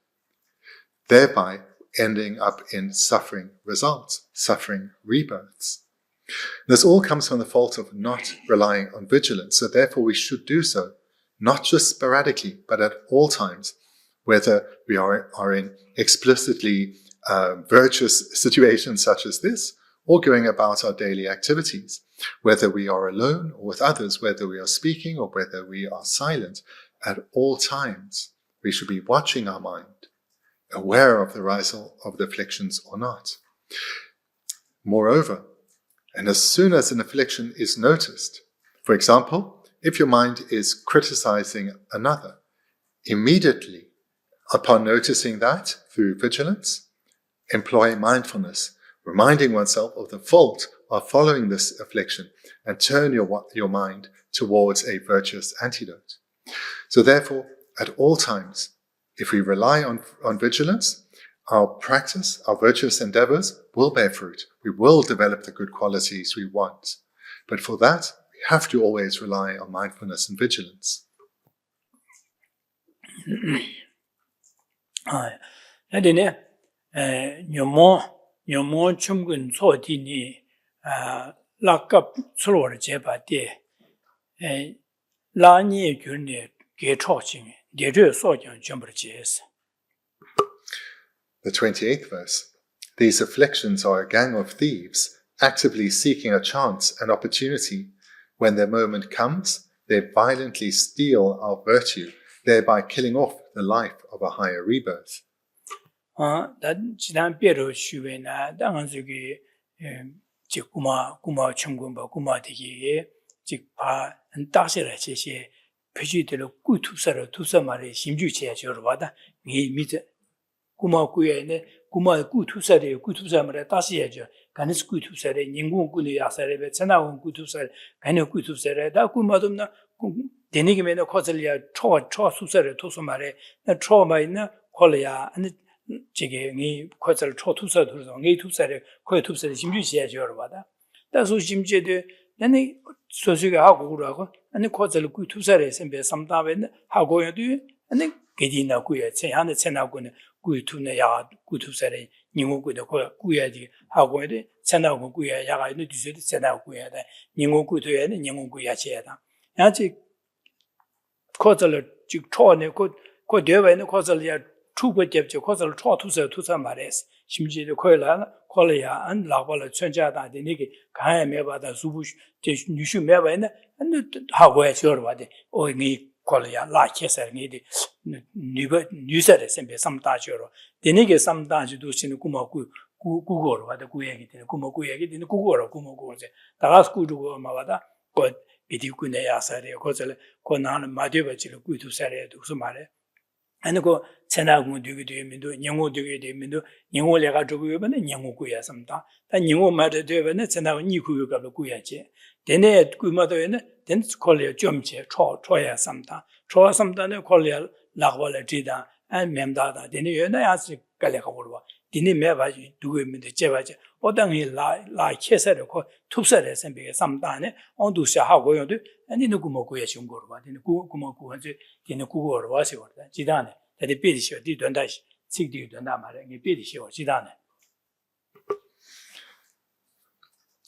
thereby ending up in suffering results, suffering rebirths. This all comes from the fault of not relying on vigilance, so therefore we should do so, not just sporadically, but at all times, whether we are in explicitly virtuous situations such as this, or going about our daily activities, whether we are alone or with others, whether we are speaking or whether we are silent. At all times, we should be watching our mind, aware of the arisal of the afflictions or not. Moreover, and as soon as an affliction is noticed, for example, if your mind is criticizing another, immediately upon noticing that through vigilance, employ mindfulness, reminding oneself of the fault of following this affliction and turn your mind towards a virtuous antidote. So therefore, at all times, if we rely on vigilance, our practice, our virtuous endeavors will bear fruit. We will develop the good qualities we want. But for that, we have to always rely on mindfulness and vigilance. Nyomo chumgun so dini lakap sulwar jeba de la nye gyurne ge choching de re so jang jumber jes. The 28th verse. These afflictions are a gang of thieves, actively seeking a chance and opportunity. When their moment comes, they violently steal our virtue, thereby killing off the life of a higher rebirth. 단 지난 뼈로 쉬베나 당한 저기 즉 구마 청군바 구마 되기에 즉바 따시라 제시 표지대로 꾸투사로 투사말에 심주치야 저러바다 이 미제 구마 구에네 구마 꾸투사래 꾸투사말에 따시야죠 간스 꾸투사래 인공 꾸네 야사래 전화원 꾸투사래 간에 꾸투사래 다 구마dom나 되니게메나 코절이야 초 수사래 투사말에 나 초마이나 콜이야 아니 저게 이 코절 초투사 들어서 이 투사래 코에 투사래 심주치야 저러바다 다소 심주도 나는 소수가 하고 그러고 아니 코절 꾸투사래 선배 삼다베는 하고여도 아니 게디나 꾸야 제한에 채나고는 꾸투네 야 꾸투사래 닝고꾸도 꾸야지 하고여도 채나고 꾸야 야가 있는 뒤에도 채나고 꾸야다 닝고꾸도에는 닝고꾸야 제야다 야지 코절 즉 초네 그 되어는 코절이야 추고접죠 코절 초투사 투사 말했어 심지어 코일라 콜이야 안 라발을 천자다 되니게 가야 매바다 수부 제 뉴슈 매바는 하고야 저러바데 어니 콜이야 라케서니디 뉴서에 선배 삼다죠로 되니게 삼다지도 신의 구마구 구고로 와다 구얘기 되는 구마구 얘기 되는 구고로 구모고제 다가스 구두고 마바다 그 비디구네 야사래 고절 고나는 마디버지를 구두사래도 그 말에 아니 그 채나고 되게되면도 영어 되게되면도 영어 내가 저거 이번에 영어 구야 삼다 다 영어 말에 되면은 채나고 니 구요가 구야지 되네 구마도에는 된 콜레 좀체 초야 삼다 초 삼다는 콜레 나고를 지다 안 멤다다 되네 얘네 아직 갈래가 버려 디네 매바지 두고면도 제바지 어당이 라 캐서를 코 툭서를 선배가 삼다네 온두샤 하고요도 아니 누구 먹고 예신 거로 봐 되네 구먹고 이제 되네 구고로 와서 그러다 지다네 다들 비디셔 뒤던다시 직뒤 된다 말이야 이 비디셔 지다네.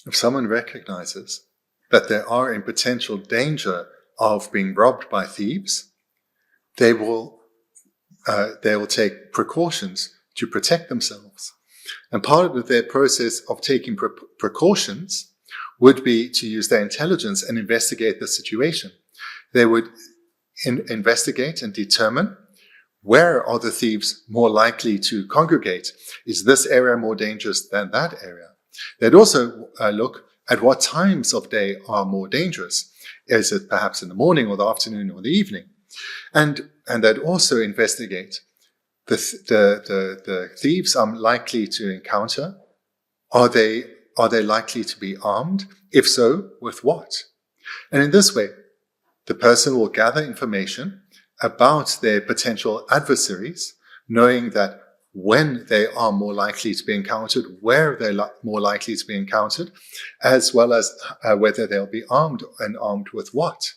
If someone recognizes that there are in potential danger of being robbed by thieves, they will take precautions to protect themselves. And part of their process of taking precautions would be to use their intelligence and investigate the situation. They would investigate and determine where are the thieves more likely to congregate. Is this area more dangerous than that area? They'd also look at what times of day are more dangerous. Is it perhaps in the morning or the afternoon or the evening? And they'd also investigate the thieves I'm likely to encounter. Are they likely to be armed? If so, with what? And in this way, the person will gather information about their potential adversaries, knowing that when they are more likely to be encountered, where they're more likely to be encountered, as well as whether they'll be armed and armed with what.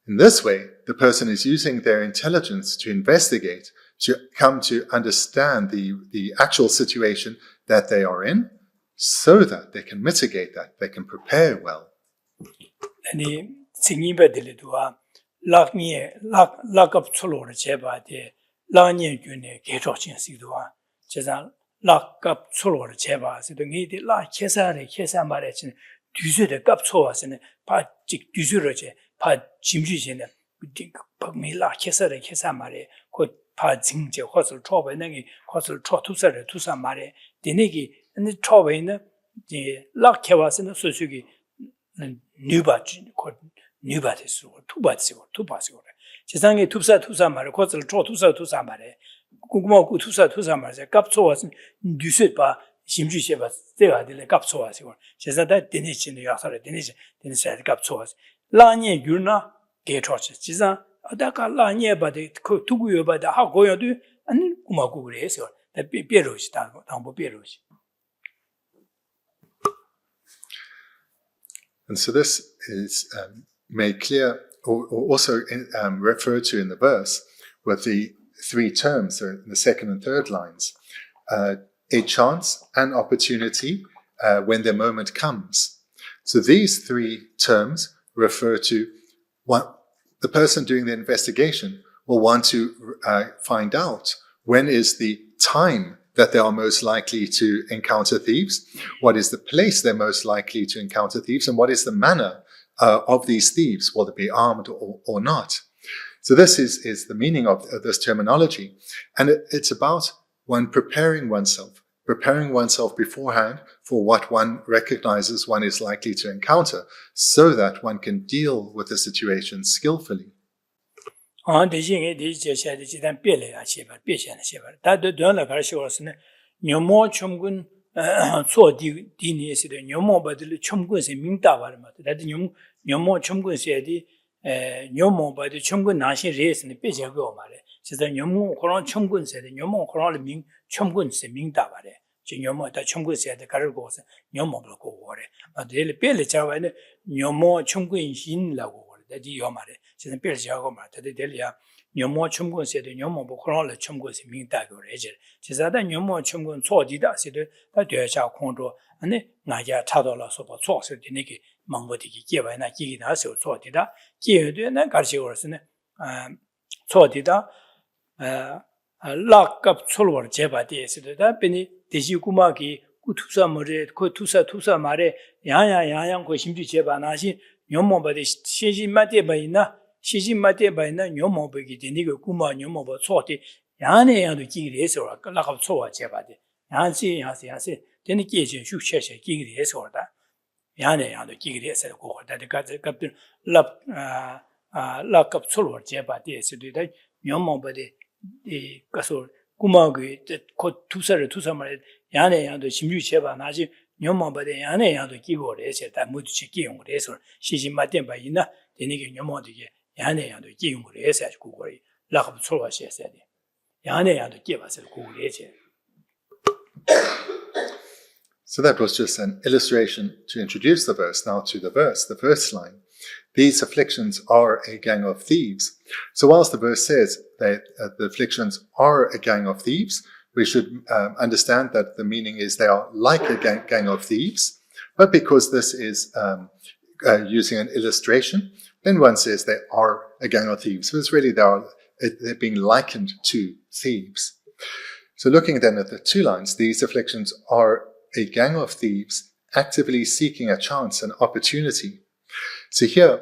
In this way, the person is using their intelligence to investigate, to come to understand the actual situation that they are in, so that they can mitigate that, they can prepare well. 아니 생이베들도와 락업 출로를 제바데 라니균의 개조진식도와 제가 락업 출로를 제바서도 니들 라 계사 말했지 뒤수의 값초와서는 바직 뒤수를 바 짐주시는 박미라 계사 말에 바 징제 호설 초배능이 호설 초투서를 투사 말에 되네기 근데 초배는 이제 락해와서는 소식이 뉴바지 뉴바데스 투바시고 세상에 투사 말에 호설 투사 말에 궁금하고 투사 말에 값초와서 뉴스바 심주시바 때가들 값초와시고 세상에 되네치는 야사를 되네치 값초와서 라니 유나 개초치 지상 아다가 라니에바데 그 두구여바데 하고여도 아니 고마고 그래서 삐삐로시다 당보 삐로시. And so this is made clear, or also referred to in the verse, with the three terms in the second and third lines. A chance, an opportunity, when the moment comes. So these three terms refer to what the person doing the investigation will want to find out when is the time that they are most likely to encounter thieves, what is the place they're most likely to encounter thieves, and what is the manner of these thieves, whether they be armed or not. So this is the meaning of this terminology. And it's about one preparing oneself beforehand for what one recognizes one is likely to encounter, so that one can deal with the situation skillfully. nyomo ba de chomgun nashin res ni pe je go mare chida nyomo koron chomgun se de nyomo koron le ming chomgun se ming da bare ji nyomo da chomgun se de gar go se nyomo blo go gore ma de le pe le cha ba ne nyomo chomgun shin la go gore de di yo mare chida pe le cha go ma de de le ya nyomo chomgun se de nyomo bo koron le chomgun se ming da go re je chida da nyomo chomgun cho di da se de da de cha kong zhuo ane nga ja cha do la so ba cho se de ne ge 망고디기 기바나 기기나서 초디다 기여되는 가르치고서는 초디다 락갑 솔월 제바디에서다 베니 대시구마기 구투사 머리 그 투사 말에 야야야양 그 심지 제바나시 뇽모바디 시진마데 바이나 뇽모바기 되니가 구마 뇽모바 초디 야네야도 기기에서 락갑 초와 제바디 야시 되니 기je 슈셰셰 기기에서다 야네 야도 기기에서 고고 다들 갑들 랍 솔월 제바디에서도 뇽모바디 이 가서 구마그 곧 투사를 야네 야도 심유 제바 나지 뇽모바디 야네 야도 기고래서 다 모두 지기용을 해서 시진마된 바 있나 되니게 뇽모디게 야네 야도 기용을 해서 고고리 랍 솔월셔야 돼 야네 야도 기바서 고고래서. So that was just an illustration to introduce the verse. Now to the verse, the first line. These afflictions are a gang of thieves. So whilst the verse says that the afflictions are a gang of thieves, we should understand that the meaning is they are like a gang of thieves. But because this is using an illustration, then one says they are a gang of thieves. So it's really they're being likened to thieves. So looking then at the two lines, these afflictions are a gang of thieves actively seeking a chance, an opportunity. So here,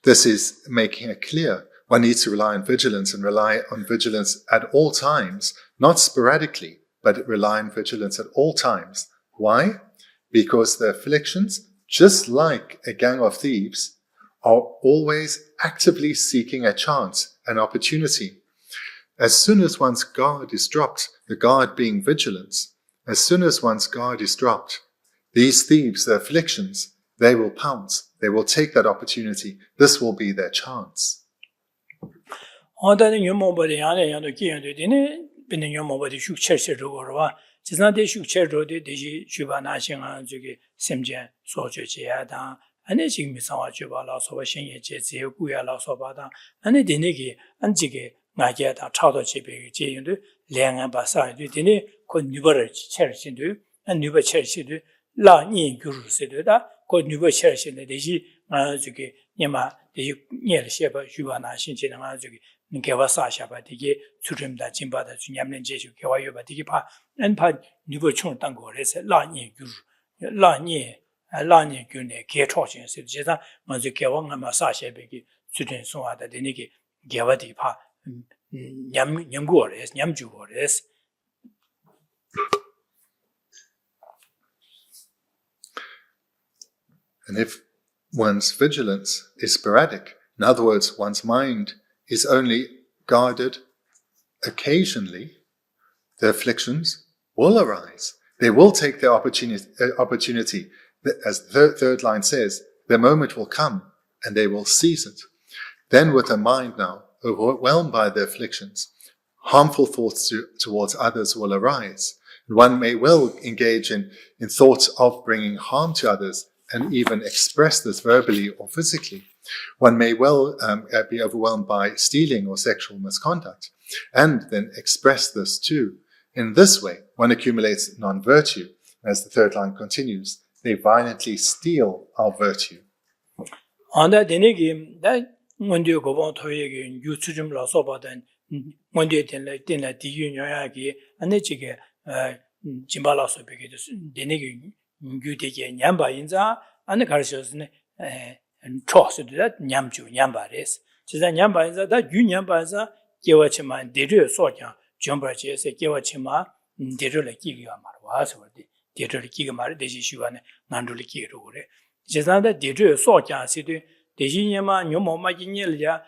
this is making it clear one needs to rely on vigilance and rely on vigilance at all times, not sporadically, but rely on vigilance at all times. Why? Because the afflictions, just like a gang of thieves, are always actively seeking a chance, an opportunity. As soon as one's guard is dropped, the guard being vigilance, as soon as one's guard is dropped, these thieves, the afflictions, they will pounce. They will take that opportunity. This will be their chance. 라 니규르세도다 고 뉴버체르신데 대시 저기 니마 대시 니엘셰바 주바나 신체나 저기 니게와사샤바 되게 주름다 진바다 주냠는 제주 개와요바 되게 파 엔파 뉴버총 딴 거래서 라 니규르 라 니규네 개초신세 제가 먼저 개왕마 사셰베기 주된 소하다 되니게 개와디 파 냠고래스 냠주고래스. And if one's vigilance is sporadic, in other words, one's mind is only guarded occasionally, the afflictions will arise. They will take their opportunity. As the third line says, their moment will come and they will seize it. Then with a mind now overwhelmed by the afflictions, harmful thoughts towards others will arise. And one may well engage in thoughts of bringing harm to others, and even express this verbally or physically. One may well be overwhelmed by stealing or sexual misconduct, and then express this too. In this way, one accumulates non-virtue. As the third line continues, they violently steal our virtue. gyudege nyamba inza ane karishosne 초스다 냠주 냠바레스 지자 냠바자 다 유냠바자 개와치만 데르 소냐 점바제세 개와치마 데르를 끼기가 말와서 데르를 끼가 말 대시 시간에 난돌을 끼로 그래 지자다 데르 소냐시도 대신에만 뇨모마기닐야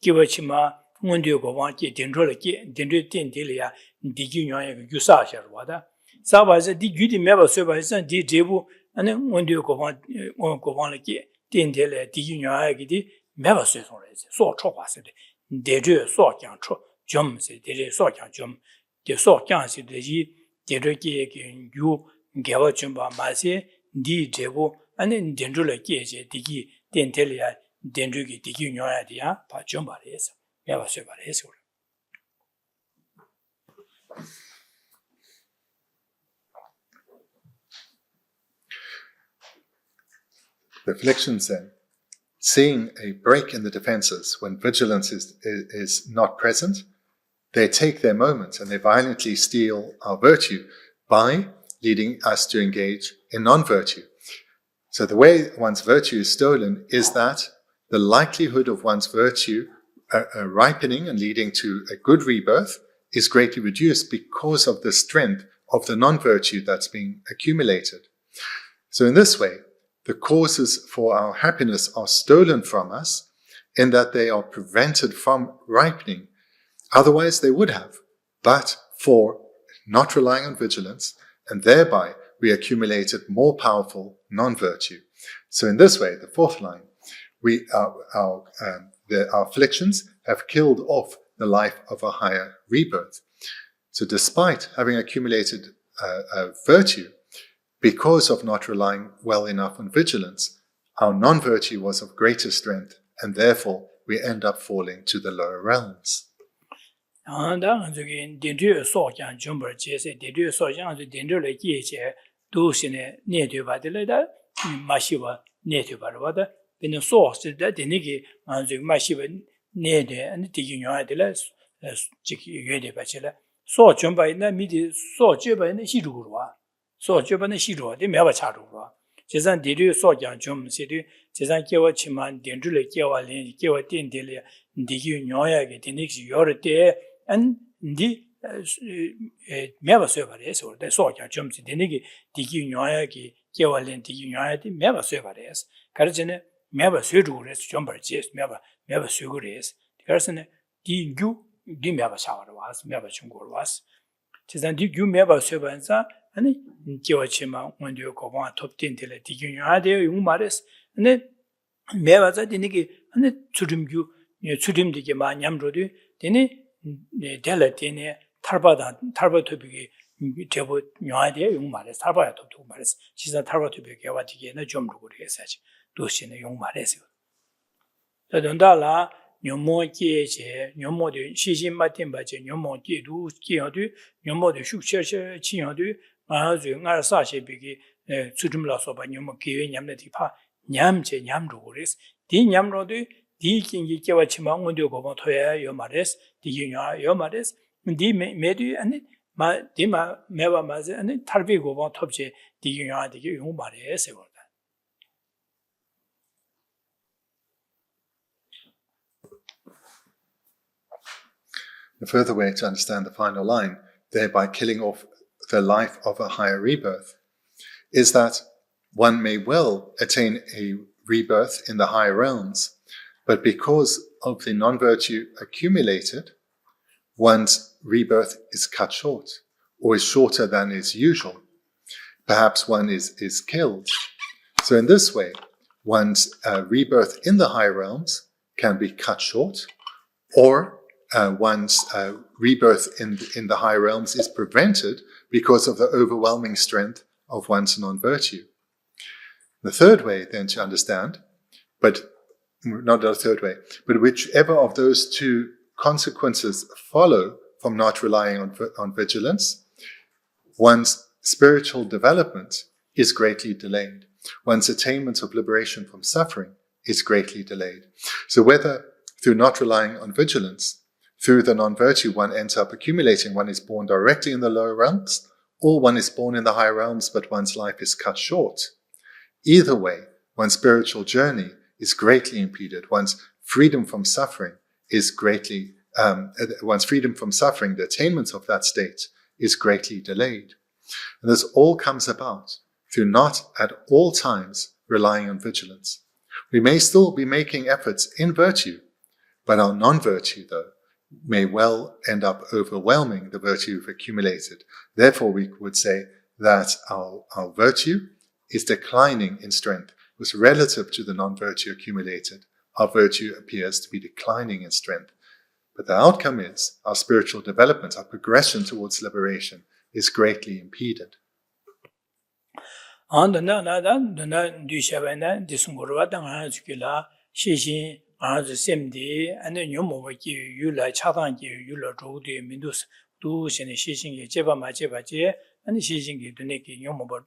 개와치마 문디고 왕께 덴돌을 끼 덴르 덴딜이야 디기뇨에 유사셔와다 사바제 디규디 메바서바선 디제부 아니 문디고 왕 고왕을끼 덴딜에 디기뇨에기디 메바서송레 소초바세데 데르 소장초 점세 데르 소장 점 데소장시데지 데르기에게 유 개와 좀바 마세 디 제고 아니 덴줄에 끼제 디기 덴텔이야 덴주기 디기뇨야디야 바 좀바레서 메바서바레서 The reflections then. Seeing a break in the defenses when vigilance is not present, they take their moment and they violently steal our virtue by leading us to engage in non-virtue. So the way one's virtue is stolen is that the likelihood of one's virtue ripening and leading to a good rebirth is greatly reduced because of the strength of the non-virtue that's being accumulated. So in this way, the causes for our happiness are stolen from us in that they are prevented from ripening. Otherwise they would have, but for not relying on vigilance, and thereby we accumulated more powerful non-virtue. So in this way, the fourth line, our afflictions have killed off the life of a higher rebirth. So despite having accumulated virtue, because of not relying well enough on vigilance, our non-virtue was of greater strength, and therefore we end up falling to the lower realms. So Japan Shiro, the Meva Charu. Jezan Didu Sojan Jum City, Jezan Kewa Chiman, Dendrule Kewa Lin, Kewa Dindilia, Digi Noya, Genix Yorite, and the Meva Servares, or the Sojan Jum City, Digi Noya, Kewa Lin, Digi Noya, Meva Servares, Carjane, Meva Sudures, Jumper Jes, Meva Sugures, Carson, Di Gu, Di Meva Shower was, Meva Chungur was. Jezan Di Gu Meva Servanza. 아니 기와치마 원디오 고바 톱틴텔에 디균야데 용마레스 근데 매와자 되니게 아니 추림규 추림되게 많이 함로도 되니 델레티네 탈바토비게 제보 녀아데 용마레스 탈바야 톱도 마레스 진짜 탈바토비게 와디게나 좀 그러겠어야지 도시네 용마레스 더던달라 녀모기에제 녀모의 시신 맞된 바제 녀모기도 기어도 녀모의 숙셔셔 치여도 아주 ngā sāshē bīgī tsūchūm lā sōpa nyōma kīwē nyam nā tīpā nyam chē nyam rū rēs. Tī nyam rō tū tī kīngi kiawa chīmā ngō tū gōpa tōyā yō mā rēs, tī kīngi yō mā rēs. Tī mē tū tī mē wā mā sē tār bī gōpa tōp chē tī kīngi yō mā rēs. The further way to understand the final line, thereby killing off the life of a higher rebirth, is that one may well attain a rebirth in the higher realms, but because of the non-virtue accumulated, one's rebirth is cut short, or is shorter than is usual. Perhaps one is killed. So in this way, one's rebirth in the higher realms can be cut short, or one's rebirth in the higher realms is prevented because of the overwhelming strength of one's non-virtue. The third way then to understand, but not the third way, but whichever of those two consequences follow from not relying on vigilance, one's spiritual development is greatly delayed. One's attainment of liberation from suffering is greatly delayed. So whether through not relying on vigilance, through the non-virtue, one ends up accumulating. One is born directly in the lower realms, or one is born in the higher realms, but one's life is cut short. Either way, one's spiritual journey is greatly impeded. One's freedom from suffering is greatly, one's freedom from suffering, the attainment of that state is greatly delayed. And this all comes about through not at all times relying on vigilance. We may still be making efforts in virtue, but our non-virtue, though, may well end up overwhelming the virtue we've accumulated. Therefore, we would say that our virtue is declining in strength, because relative to the non-virtue accumulated, our virtue appears to be declining in strength. But the outcome is our spiritual development, our progression towards liberation, is greatly impeded. 아주 셈디 안에 요모기 유라 차단기 유라 조디 민두스 두신의 시신이 제바 마제바제 아니 시신이 드네기 요모버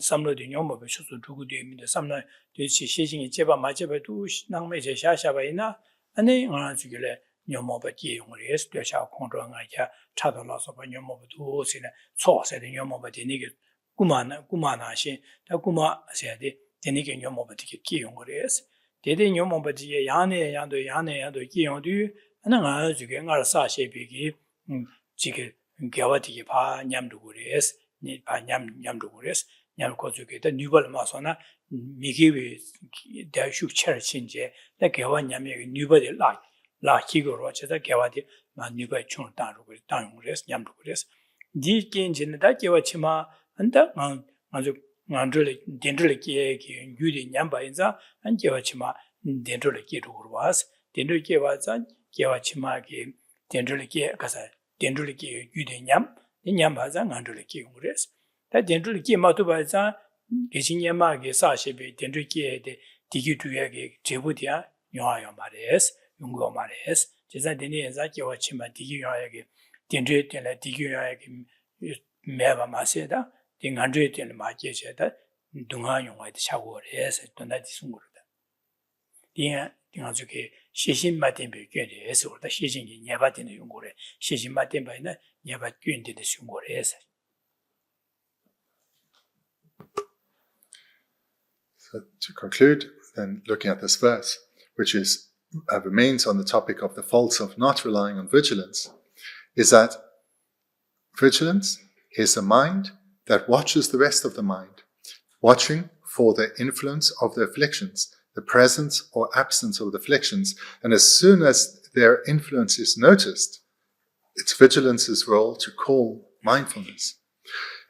삼로디 요모버 수수 두고디 민두 삼나 되시 시신이 제바 마제바도 낭매제 샤샤바이나 아니 아주길래 요모버기 용을해서 되샤 공정하게 차단라서 번 요모버도 시네 초세의 요모버디니게 구마나시 다 구마세야디 되니게 요모버디게 기용을해서 대대 녀모버지에 야네야도 기용도 하나가 주게 알 사셰비기 지게 겨와디게 바 냠도 그래스 니 냠도 그래스 냠고 주게다 뉴벌 마소나 미기비 대슈 처친제 다 겨와 냠이 뉴벌이 라키고로 제가 겨와디 마 뉴벌 총 따로 그래 땅 그래스 냠도 그래스 디 겐진다 겨와치마 한다 아주 만들이 덴들이 기에기 유리 냠바인자 안 겨와치마 덴들이 기로 와스 덴들이 기와자 겨와치마기 덴들이 기 가서 덴들이 기 유리 냠바자 안들이 기 그래스 다 덴들이 기 마도바자 계신냐마게 사시비 덴들이 기에 디기두야게 제부디야 요아요 말레스 용고 말레스 제자 데니에자 겨와치마 디기요야게 덴들이 덴라 디기요야게 매바 마세다 딩한주에 되는 마제제다 동아 용화의 차고에서 돈다디 숨고르다. 딩아주게 시신 마템 비견에서 오다 시신이 예바되는 용고래 시신 마템 바이나 예바 균되는 숨고래서. So to conclude, then looking at this verse, which is remains on the topic of the faults of not relying on vigilance, is that vigilance is a mind that watches the rest of the mind, watching for the influence of the afflictions, the presence or absence of the afflictions, and as soon as their influence is noticed, it's vigilance's role to call mindfulness.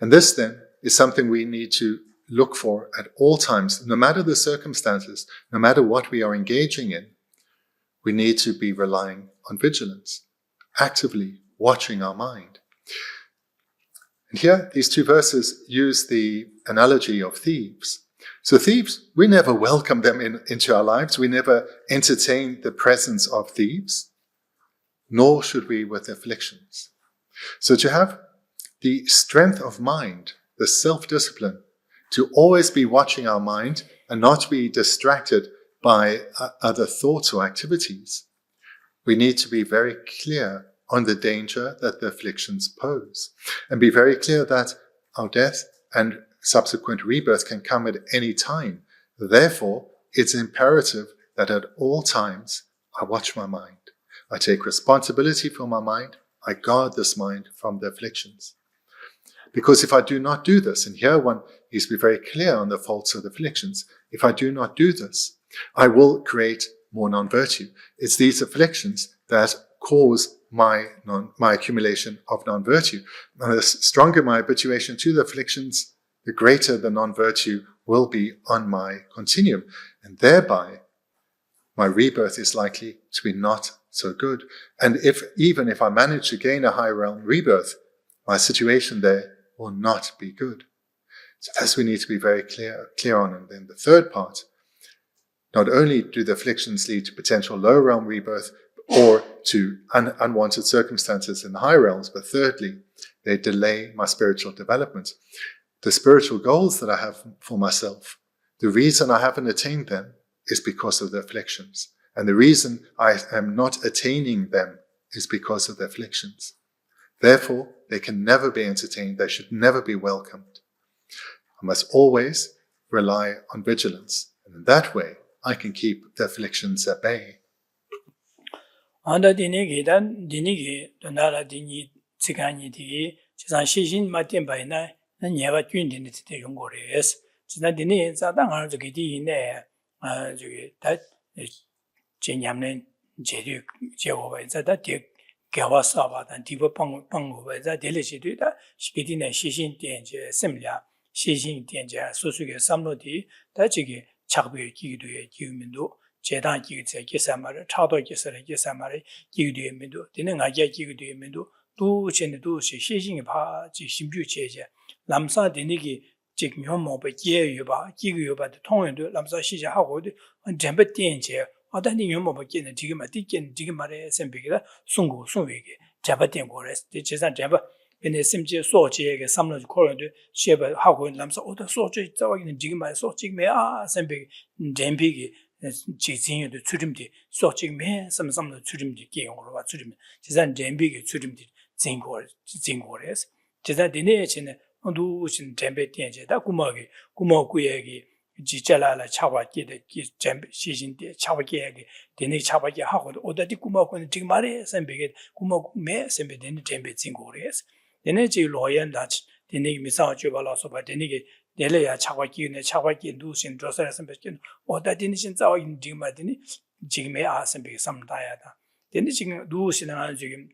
And this then is something we need to look for at all times, no matter the circumstances, no matter what we are engaging in. We need to be relying on vigilance, actively watching our mind. And here, these two verses use the analogy of thieves. So thieves, we never welcome them into our lives. We never entertain the presence of thieves, nor should we with afflictions. So to have the strength of mind, the self-discipline, to always be watching our mind and not be distracted by other thoughts or activities, we need to be very clear on the danger that the afflictions pose, and be very clear that our death and subsequent rebirth can come at any time. Therefore, it's imperative that at all times I watch my mind. I take responsibility for my mind. I guard this mind from the afflictions. Because if I do not do this, and here one needs to be very clear on the faults of the afflictions, if I do not do this, I will create more non-virtue. It's these afflictions that cause my accumulation of non-virtue. And the stronger my habituation to the afflictions, the greater the non-virtue will be on my continuum. And thereby, my rebirth is likely to be not so good. And even if I manage to gain a high realm rebirth, my situation there will not be good. So as we need to be very clear on. And then the third part, not only do the afflictions lead to potential low realm rebirth, or to unwanted circumstances in the high realms, but thirdly, they delay my spiritual development. The spiritual goals that I have for myself, the reason I haven't attained them is because of the afflictions. And the reason I am not attaining them is because of the afflictions. Therefore, they can never be entertained. They should never be welcomed. I must always rely on vigilance. And in that way, I can keep the afflictions at bay. Anda dinigi donara dini tsikani digi chisan shishin matin bayna na nyeba gyun dini tite yungores. Chisan dini zadang har zogi di ne zogi da jenyamnen jedu jego bay zada de gawa saba dan diba pang bay za dele jedu da shikidi ne shishin dianje semlia shishin dianje susuge samlo di da jigi chakbe gigido ye giumindu 제단 기기체 계산말을 차도 계산을 계산말을 기기도에 민도 되는 아기야 기기도에 민도 두체도 시신이 바지 심주 제제 남사 되니기 지금 현모배 기여유바 기기유바 통연도 남사 시작하고도 전부 된제 어떤이 현모배 기는 지금 어디긴 지금 말에 선비가 송고송외게 잡아된 거래서 제산 잡아 근데 심지어 소지에게 삼로지 코런도 쉐바 하고 남사 어떤 소지 자와기는 지금 말에 소지매 선비 젠비기 지진유도 추림디 소직매 삼삼도 추림디 게용으로 추림 지산 젠비게 추림디 진고레스 지산 디네체네 온두신 젠베 텐제다 구모구에기 지잘라라 차와기데 젠베 시진디 차와기에기 디네 차와기 하고도 어디 구모구는 지금 말에 선배게 구모매 선배 디네 젠베 진고레스 디네 지 로연다 디네 미사와 줘발라서 봐 디네게 내려야 차과기네 차과기 누신 조사에서 뵙긴 어디든 신자와 지금 말이니 지금의 아선비 삼다야다. 근데 지금 누신은 지금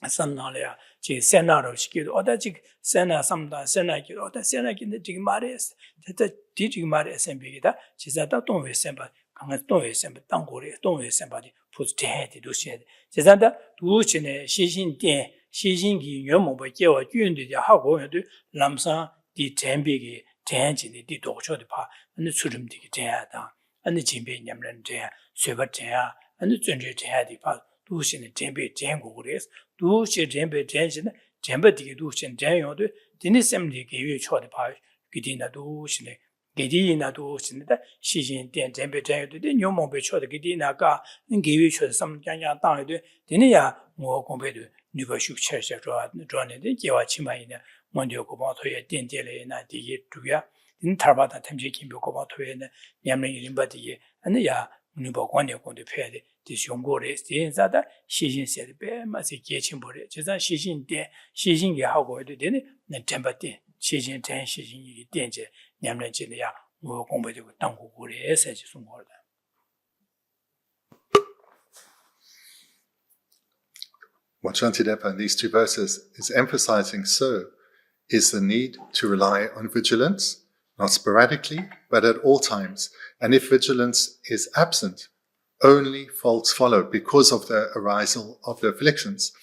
삼나래야 지 세나로 시키도 어디 세나 삼다 세나기 어디 세나기인데 지금 말했어. 진짜 지금 말했어 비기다. 지자다 동외 셈바 강한 동외 셈바 땅고리 동외 셈바디 부스테디 누신. 지자다 누신의 시신店시신기 연모의 개와 균들이 하고 해도 남사 디 잼비기 젠진이 디 도초도 파 근데 수름디기 돼야다 아니 진배 냠는 돼 쇠버 돼야 아니 전제 돼야디 파 두신의 젠배 젠고 그래서 두시 젠배 젠진은 젠배디기 두신 젠요도 디니셈디 기회 초도 파 기디나 두신의 기디나 두신다 시신 된 젠배 젠요도 뇨모배 초도 기디나가 기회 초도 삼장야 땅에도 디니야 뭐 공배도 누가 숙체셔 좋아하는데 개와 치마이냐 먼저 고바토에 덴데레나 디게 두야 인 타바다 템제 김고 고바토에는 냠는 이름바디에 아니야 누가 관계 공대 패데 디숑고레 인자다 시신세데 베마세 계침보레 제자 시신데 시신게 하고 해도 되네 템바데 시신 된 시신이 덴제 냠는 지야 뭐 공부되고 땅고고레 에서지 송거다 What Shantideva in these two verses is emphasizing is the need to rely on vigilance, not sporadically, but at all times. And if vigilance is absent, only faults follow because of the arisal of the afflictions.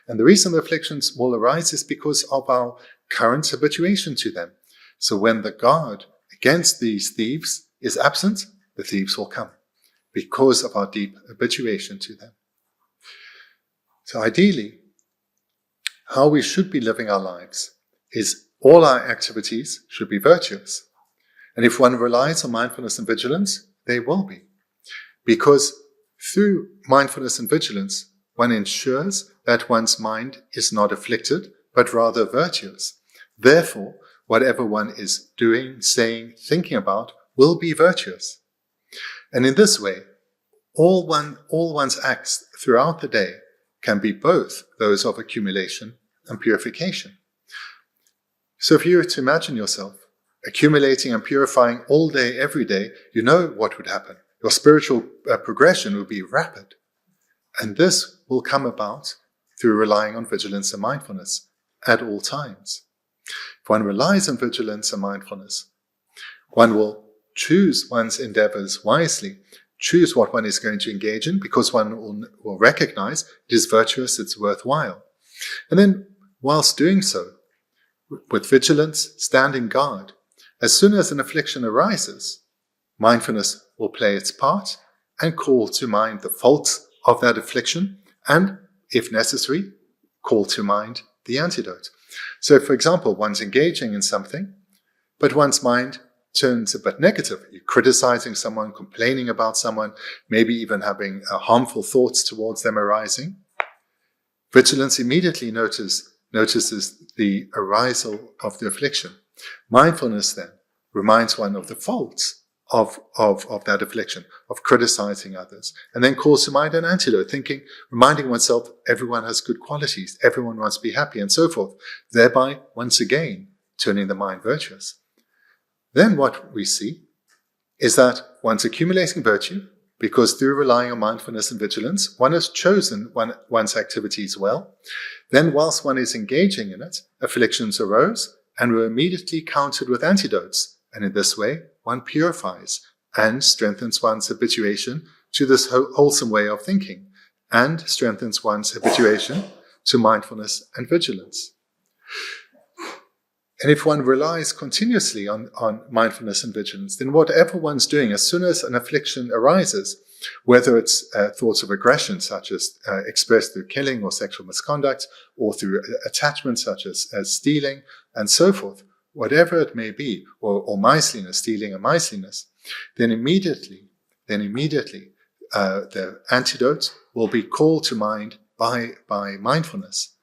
And the reason the afflictions will arise is because of our current habituation to them. So when the guard against these thieves is absent, the thieves will come because of our deep habituation to them. So ideally, how we should be living our lives is all our activities should be virtuous. And if one relies on mindfulness and vigilance, they will be. Because through mindfulness and vigilance, one ensures that one's mind is not afflicted, but rather virtuous. Therefore, whatever one is doing, saying, thinking about will be virtuous. And in this way, all one's acts throughout the day can be both those of accumulation and purification. So if you were to imagine yourself accumulating and purifying all day, every day, you know what would happen. Your spiritual progression will be rapid. And this will come about through relying on vigilance and mindfulness at all times. If one relies on vigilance and mindfulness, one will choose one's endeavors wisely, choose what one is going to engage in, because one will recognize it is virtuous, it's worthwhile. And then, whilst doing so, with vigilance, standing guard, as soon as an affliction arises, mindfulness will play its part and call to mind the faults of that affliction, and, if necessary, call to mind the antidote. So, for example, one's engaging in something, but one's mind turns a bit negative. You're criticizing someone, complaining about someone, maybe even having harmful thoughts towards them arising. Vigilance immediately notices the arisal of the affliction. Mindfulness then reminds one of the faults of that affliction, of criticizing others, and then calls to mind an antidote, reminding oneself everyone has good qualities, everyone wants to be happy, and so forth, thereby once again turning the mind virtuous. Then what we see is that one's accumulating virtue, because through relying on mindfulness and vigilance, one has chosen one's activities well. Then whilst one is engaging in it, afflictions arose and were immediately countered with antidotes, and in this way, one purifies and strengthens one's habituation to this wholesome way of thinking, and strengthens one's habituation to mindfulness and vigilance. And if one relies continuously on mindfulness and vigilance, then whatever one's doing, as soon as an affliction arises, whether it's thoughts of aggression, such as expressed through killing or sexual misconduct, or through attachment, such as stealing, and so forth, whatever it may be, or miserliness, stealing and miserliness, then immediately the antidote will be called to mind by mindfulness.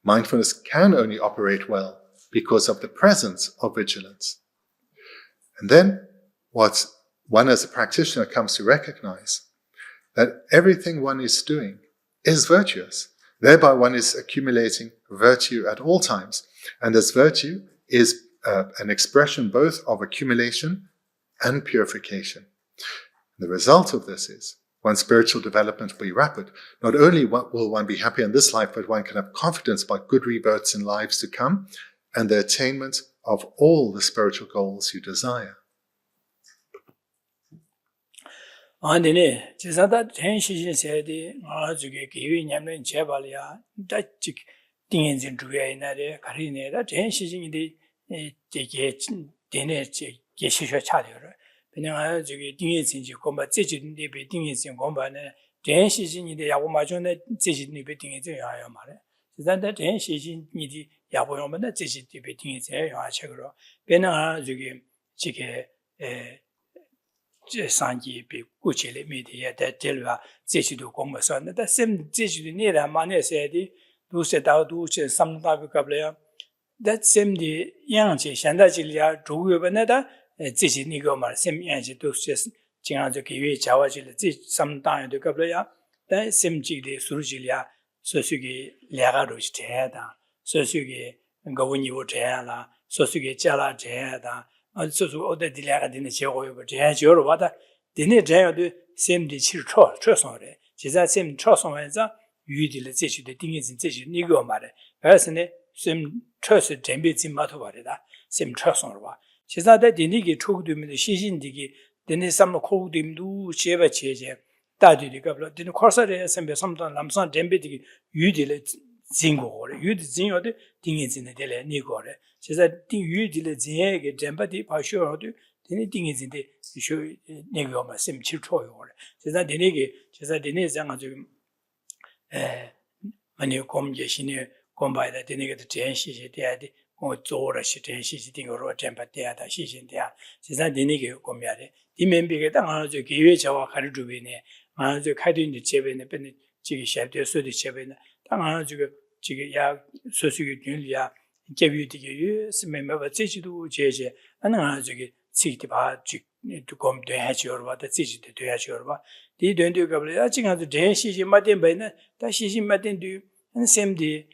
Mindfulness can only operate well because of the presence of vigilance. And then what one as a practitioner comes to recognize, that everything one is doing is virtuous. Thereby one is accumulating virtue at all times. And this virtue is an expression both of accumulation and purification. The result of this is one's spiritual development will be rapid. Not only will one be happy in this life, but one can have confidence about good rebirths in lives to come and the attainment of all the spiritual goals you desire. 안데네 제사다 텐시진 세디 아주게 기위 냠는 제발이야 다직 띵엔진 주야이나데 가리네다 텐시진이 되게 되네 게시셔 차려요. 그냥 아주게 띵엔진지 공부 제주인데 배 띵엔진 공부네 텐시진이 야고 마존에 제주인데 배 띵엔진 야요 말에. 제사다 텐시진이 야보요면 제주인데 배 띵엔진 야요 책으로 배는 아주게 지게 상기 비 꾸치레 미디에 대텔와 제주도 공부선다 셈 제주도 내라 만에서디 두세다 두세 삼다비가블야 that 셈디 양지 현다질이야 조우여번에다 제주니가 말셈 양지 두세 지나저 기회 자와질 제 삼다에도 가블야 that 셈지리 수르질이야 소수기 레가로 제다 소수기 거원이고 제야라 소수기 자라 제다 also other dilaga din chego yo je joro wada dine je yo de sem de chi cho so re je za sem cho so wen za yu de le zhe chu de ding yin zhe chu ni go ma de er se ne sem cho se zhen bi jin ma to ba de da sem cho so ba je za de dine ge chu de mi de xi xin de ge dine sam ko de mi du che ba che je da de ga blo dine ko sa de sem be sam da lam san zhen bi de yu de le jin go re yu de jin yo de ding yin zin de le ni go re 제가 띵유딜의 제게 잼바디 파쇼도 되는 띵이진데 쇼 내가 말씀 치초요. 제가 되네게 제가 되네 장아 좀 많이 공제신이 공부해야 되네게 전시시 돼야지 조라시 전시시 띵으로 잼바디야다 시신돼야 제가 되네게 공부해야 돼. 이면비게 당하는 저 기회 저와 가르주비네 아주 카드인데 제베네 벤 지기 샤드 소디 제베네 당하는 지금 야 소수기 줄이야 개비디게 스메메바 제지도 제제 하나 저기 지기바 지 두검도 해지어봐 제지도 돼야지어봐 이 된도가 버려 지금도 대시지 맞된 바이나 다시시 맞된도 샘디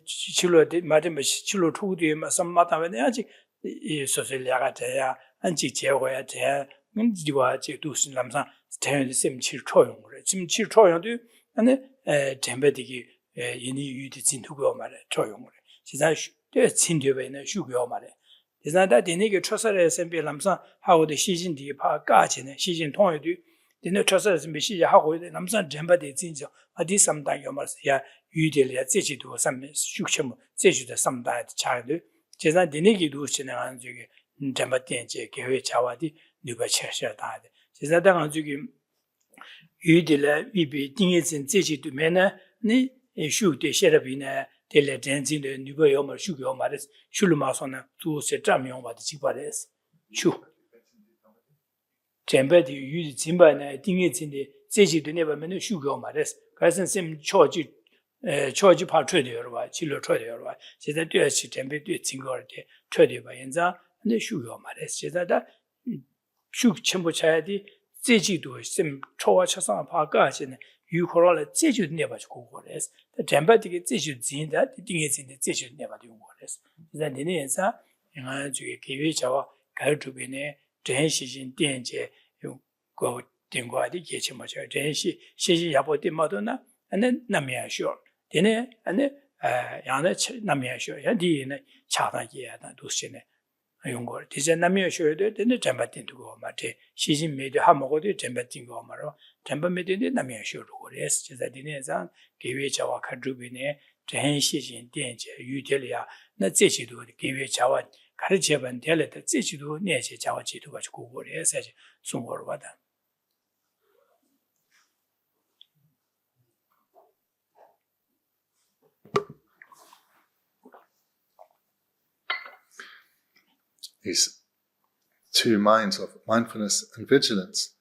치료데 맞된 치료 투디에 삼마다면 아직 이 소설야가 돼야 안지 제고야 돼 민지와 제도 신람상 대연의 샘 치료용 그래 지금 치료용도 안에 템베디기 이니 유디 진투고 말에 조용 그래 진짜 네 친되베네 슈고 말에 제가다 되네게 초설에 샘비 남상 하고의 시진디 파까지네 시진 통해도 되네 초설에 샘비 시지 하고 남상 잼바디 진저 어디 삼다 요마스야 유딜이야 제지도 삼 슈크첨 제주도 삼다 차도 제가 되네게도 지나간 저기 잼바디에 계획 자와디 누가 쳐셔다 제가 당 저기 유딜에 비비 띵에진 제지도 메나 네 슈데 셰라비네 텔레 덴진의 누가요마 슈고요마레 슐마소나 두세 잠용바디 지바레스 슈 젠베디 유지 진바네 딩에진데 제지도 네바면 슈고요마레스 가선 셈 초지 파 트레디어바 치료 트레디어바 제가 뒤에시 젠베디 진거르데 트레디어바 연자 근데 슈고요마레스 제가다 shuk chenpo chayadi zejido sim chowa chasang pa gaji yu korala zejido neba chigo kores. Da tenpa digi zejido zinda, dingi zinda zejido neba diyo kores. Da nini yansa, nga juge kiwi chawa gari chubi ne, zhen shijin dianje, go dingwa di ge chenpo chaya, zhen shijin yabo di mado na, ane namiya shio. Dine, ane, yana namiya shio, yana di chadang ye yana dushine. 용거 디제 남이 쇼에도 되는 잠바틴도 마테 시진 메디 하모고도 잠바틴고 말로 잠바메디 남이 쇼로 그래서 제가 디네상 개회 자와 카드비네 전 시진 된제 유텔이야 나 제지도 개회 자와 가르쳐반 될때 제지도 내제 자와 지도 가지고 그래서 송거로 받아 These two minds of mindfulness and vigilance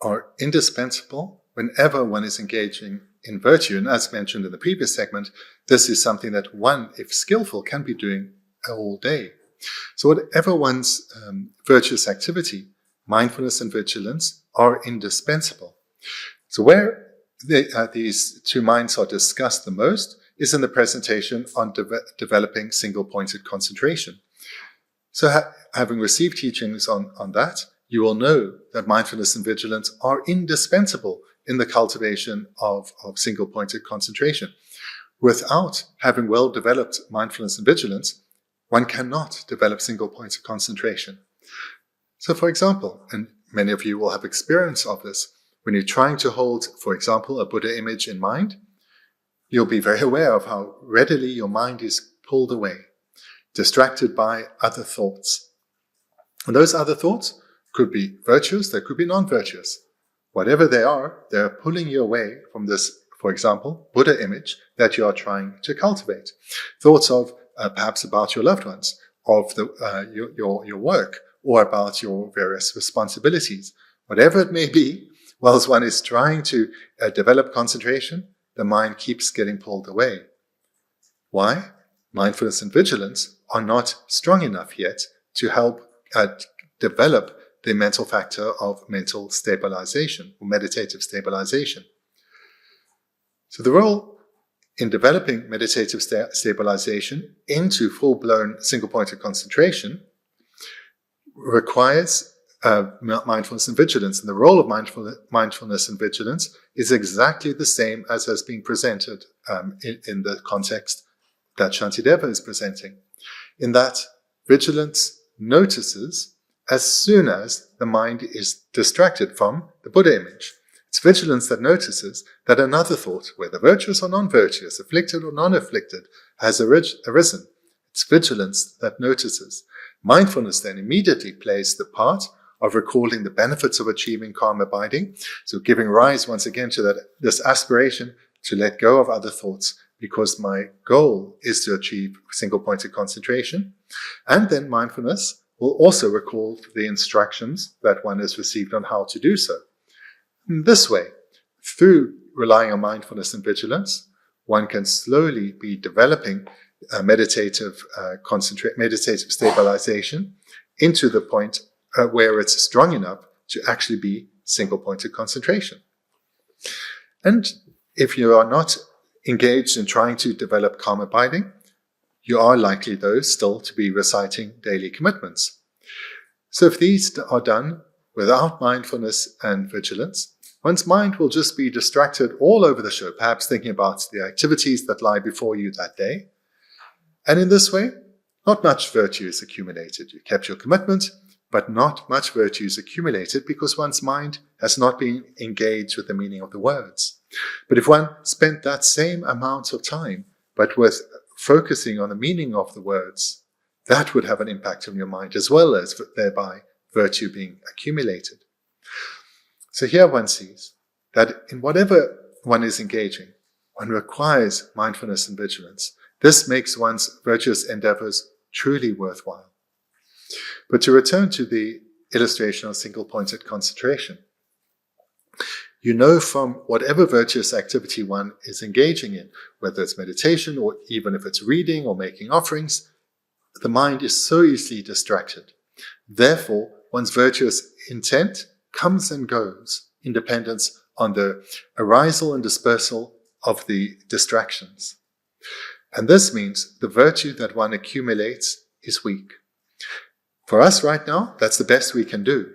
are indispensable whenever one is engaging in virtue. And as mentioned in the previous segment, this is something that one, if skillful, can be doing all day. So whatever one's virtuous activity, mindfulness and vigilance are indispensable. So where these two minds are discussed the most is in the presentation on developing single-pointed concentration. So having received teachings on that, you will know that mindfulness and vigilance are indispensable in the cultivation of single-pointed concentration. Without having well-developed mindfulness and vigilance, one cannot develop single-pointed concentration. So for example, and many of you will have experience of this, when you're trying to hold, for example, a Buddha image in mind, you'll be very aware of how readily your mind is pulled away, distracted by other thoughts. And those other thoughts could be virtuous, they could be non-virtuous. Whatever they are, they're pulling you away from this, for example, Buddha image that you are trying to cultivate. Thoughts of perhaps about your loved ones, of your work, or about your various responsibilities. Whatever it may be, whilst one is trying to develop concentration, the mind keeps getting pulled away. Why? Mindfulness and vigilance are not strong enough yet to help develop the mental factor of mental stabilization or meditative stabilization. So the role in developing meditative stabilization into full-blown single-pointed concentration requires mindfulness and vigilance. And the role of mindfulness and vigilance is exactly the same as has been presented in the context that Shantideva is presenting, in that vigilance notices as soon as the mind is distracted from the Buddha image. It's vigilance that notices that another thought, whether virtuous or non-virtuous, afflicted or non-afflicted, has arisen. It's vigilance that notices. Mindfulness then immediately plays the part of recalling the benefits of achieving calm abiding, so giving rise once again to this aspiration to let go of other thoughts, because my goal is to achieve single-pointed concentration. And then mindfulness will also recall the instructions that one has received on how to do so. In this way, through relying on mindfulness and vigilance, one can slowly be developing meditative stabilization into the point where it's strong enough to actually be single-pointed concentration. And if you are not engaged in trying to develop calm abiding, you are likely, though, still to be reciting daily commitments. So if these are done without mindfulness and vigilance, one's mind will just be distracted all over the show, perhaps thinking about the activities that lie before you that day. And in this way, not much virtue is accumulated. You kept your commitment, but not much virtue is accumulated because one's mind has not been engaged with the meaning of the words. But if one spent that same amount of time, but with focusing on the meaning of the words, that would have an impact on your mind as well as thereby virtue being accumulated. So here one sees that in whatever one is engaging, one requires mindfulness and vigilance. This makes one's virtuous endeavors truly worthwhile. But to return to the illustration of single-pointed concentration, you know from whatever virtuous activity one is engaging in, whether it's meditation or even if it's reading or making offerings, the mind is so easily distracted. Therefore, one's virtuous intent comes and goes in dependence on the arisal and dispersal of the distractions. And this means the virtue that one accumulates is weak. For us right now, that's the best we can do.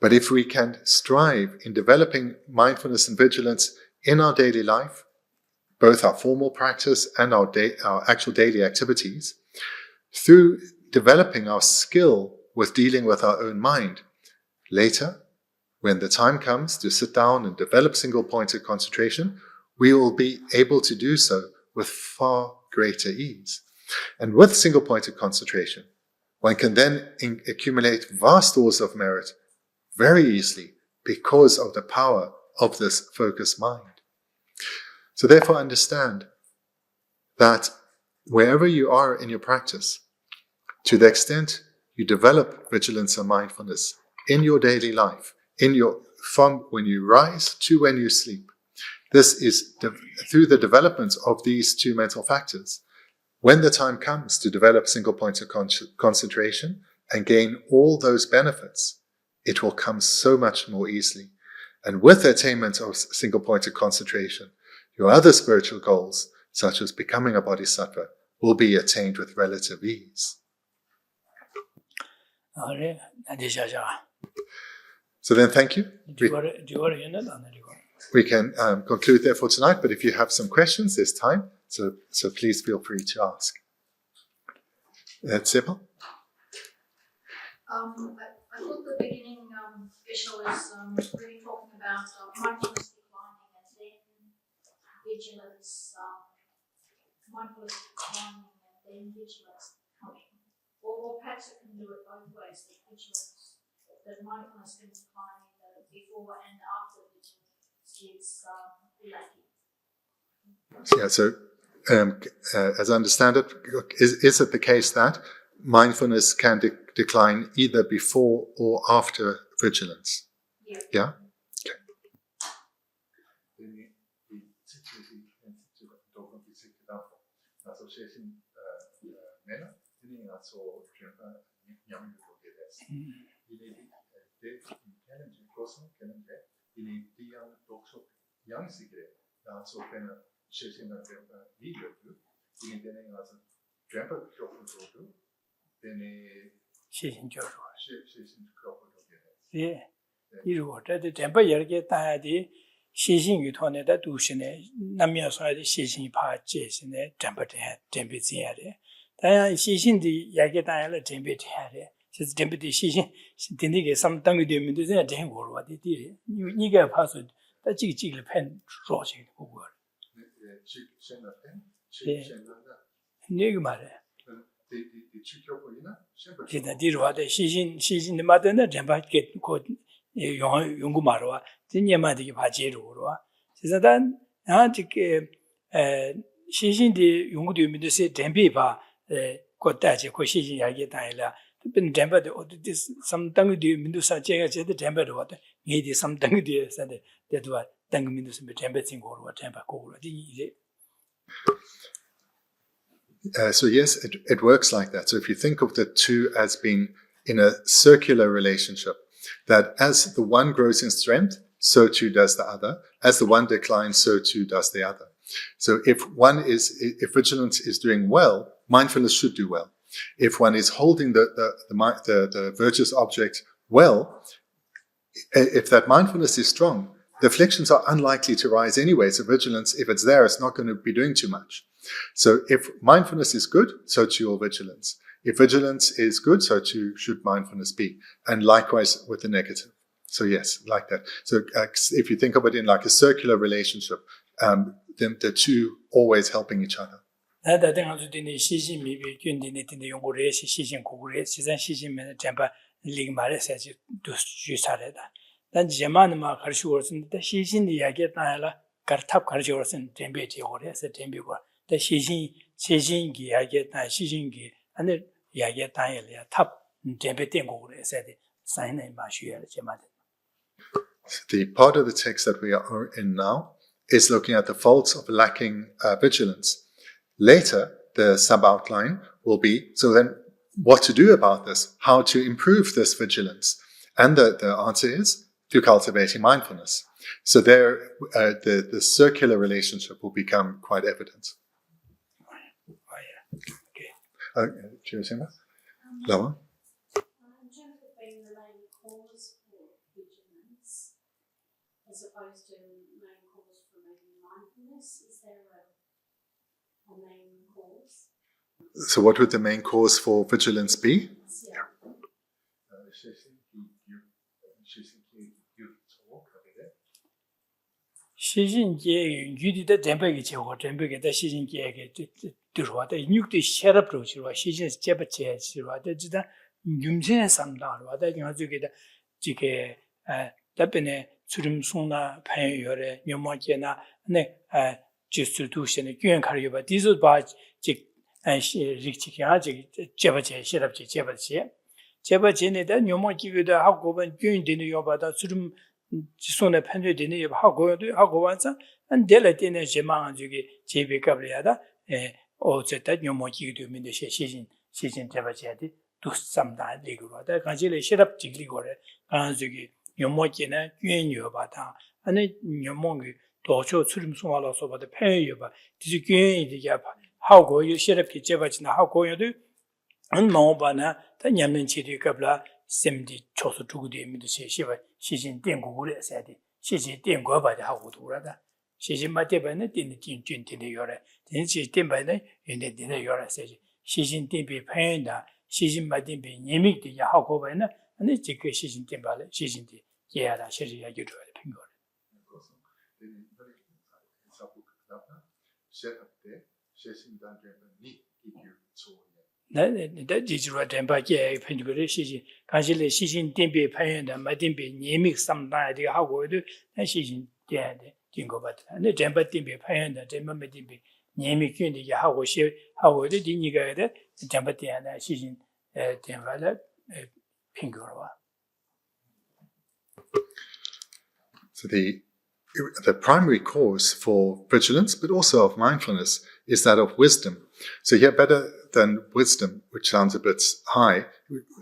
But if we can strive in developing mindfulness and vigilance in our daily life, both our formal practice and our actual daily activities, through developing our skill with dealing with our own mind, later, when the time comes to sit down and develop single-pointed concentration, we will be able to do so with far greater ease. And with single-pointed concentration, one can then accumulate vast stores of merit very easily because of the power of this focused mind. So therefore understand that wherever you are in your practice, to the extent you develop vigilance and mindfulness in your daily life, from when you rise to when you sleep, this is through the development of these two mental factors. When the time comes to develop single-pointed concentration and gain all those benefits, it will come so much more easily. And with the attainment of single-pointed concentration, your other spiritual goals, such as becoming a bodhisattva, will be attained with relative ease. So then, thank you. We can conclude there for tonight, but if you have some questions, there's time, so please feel free to ask. Tseba? I thought the beginning Geshe was really talking about mindfulness declining and then vigilance, mindfulness declining and then vigilance coming. Or perhaps it can do it both ways, that mindfulness can decline before and after vigilance is lacking. Yeah, so as I understand it, is it the case that mindfulness can decline either before or after vigilance? Yeah. Yeah? 예, 이루고 때도 tempo 열게 따야지 시신이 돈에다 두시네 남녀서야지 시신이 파제시네 tempo에 tem비지야래 다야 시신이 열게 따야를 tem비지야래 그래서 tem비지 시신 된디게 삼당이 되면도 이제 된 거로 와디디 이게 봐서 다 지기를 팬 조지 보고 예 네가 말해 진짜 뒤로와대 시신이 맞는 점밖에 곧 연구 말와 진짜마디게 바지로와 그래서 단 아직게 시신이 연구되면서 댐비바 곧다지 그 시신 이야기 다이라 빈 댐바데 어디 삼당이 되면서 제가 제대 댐바로 왔다 이게 삼당이 되어서 대도와 당민도서 댐바진 거로 댐바 고로 이제 So yes, it works like that. So if you think of the two as being in a circular relationship, that as the one grows in strength, so too does the other. As the one declines, so too does the other. So if vigilance is doing well, mindfulness should do well. If one is holding the virtuous object well, if that mindfulness is strong, the afflictions are unlikely to rise anyway. So vigilance, if it's there, it's not going to be doing too much. So if mindfulness is good, so too will vigilance. If vigilance is good, so too should mindfulness be. And likewise with the negative. So yes, like that. So if you think of it in like a circular relationship, then the two always helping each other. The 시신기 이야기했다 시신기 안에 이야기했다야 탑 잼베된 거를 해서 사인에 마셔야 제마데. The part of the text that we are in now is looking at the faults of lacking vigilance. Later, the sub-outline will be, so then what to do about this, how to improve this vigilance. And the answer is through cultivating mindfulness. So there, the circular relationship will become quite evident. Lama? In terms of being the main cause for vigilance, as opposed to main cause for maybe mindfulness, is there a main cause? So what would the main cause for vigilance be? Yeah. 시신계 유디다 덴백이 제고 덴백에다 시신계에 들어와다 육도 셔럽로 지와 시신 제버체 지와 되지다 윤진의 삼다로 와다 가지고다 지게 답변에 주름 송나 파요열에 묘마계나 네 지수두신의 교연 가려봐 디즈 바지 리치기야 제버체 셔럽체 제버체에다 묘마기가 하고 본 교연되는 요바다 주름 손에 편제되는 하고 와서 안 될 때는 제망 저기 제비값이야다 어쨌다 묘모기도 되는데 시신 잡아야지 두쌈다 리고다 가지를 시럽 지리고래 저기 묘모기는 괜히요 바다 아니 묘모기 도초 출임 송알아서 바다 편해요 봐 뒤지 괜히게 하고 요 시럽기 잡아지나 하고요도 안 먹어봐나 다 냠는 지리값라 셈디 초소 두고 되면도 시시바 시신 땡고를 해야 돼. 시신 땡고 봐야 하고 돌아다. 시신 맞대바는 땡이 띵띵 요래. 땡지 땡바는 얘네 땡이 요래 세지. 시신 땡비 파인다. 시신 맞대비 예믹도 하고 봐는 아니 지그 시신 땡바래. 시신디 예야다 시리야 유도를 핀 거래. 네, 지주로 덴바게 편집을 시신 간실의 시신 덴비 파연다 마덴비 예믹 삼다리 하고도 시신 덴데 딩거 받다. 네, 덴바 덴비 파연다 덴바 메덴비 예믹 균이 하고 하고도 디니가 돼 덴바 덴나 시신 덴바라 핑거와. So the primary cause for vigilance, but also of mindfulness, is that of wisdom. So here, better than wisdom, which sounds a bit high,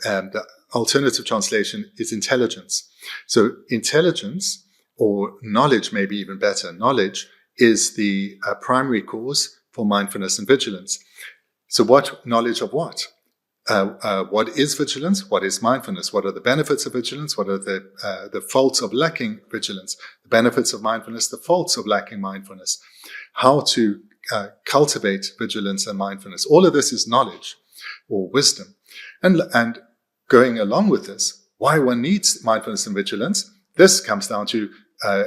the alternative translation is intelligence. So intelligence, or knowledge may be even better, knowledge is the primary cause for mindfulness and vigilance. So what knowledge of what? What is vigilance? What is mindfulness? What are the benefits of vigilance? What are the faults of lacking vigilance? The benefits of mindfulness, the faults of lacking mindfulness. How to cultivate vigilance and mindfulness. All of this is knowledge or wisdom. And going along with this, why one needs mindfulness and vigilance, this comes down to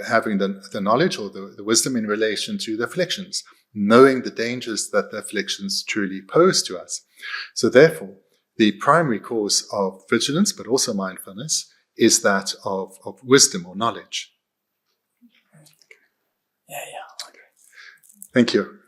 having the knowledge or the wisdom in relation to the afflictions, knowing the dangers that the afflictions truly pose to us. So therefore, the primary cause of vigilance, but also mindfulness, is that of wisdom or knowledge. Yeah. Thank you.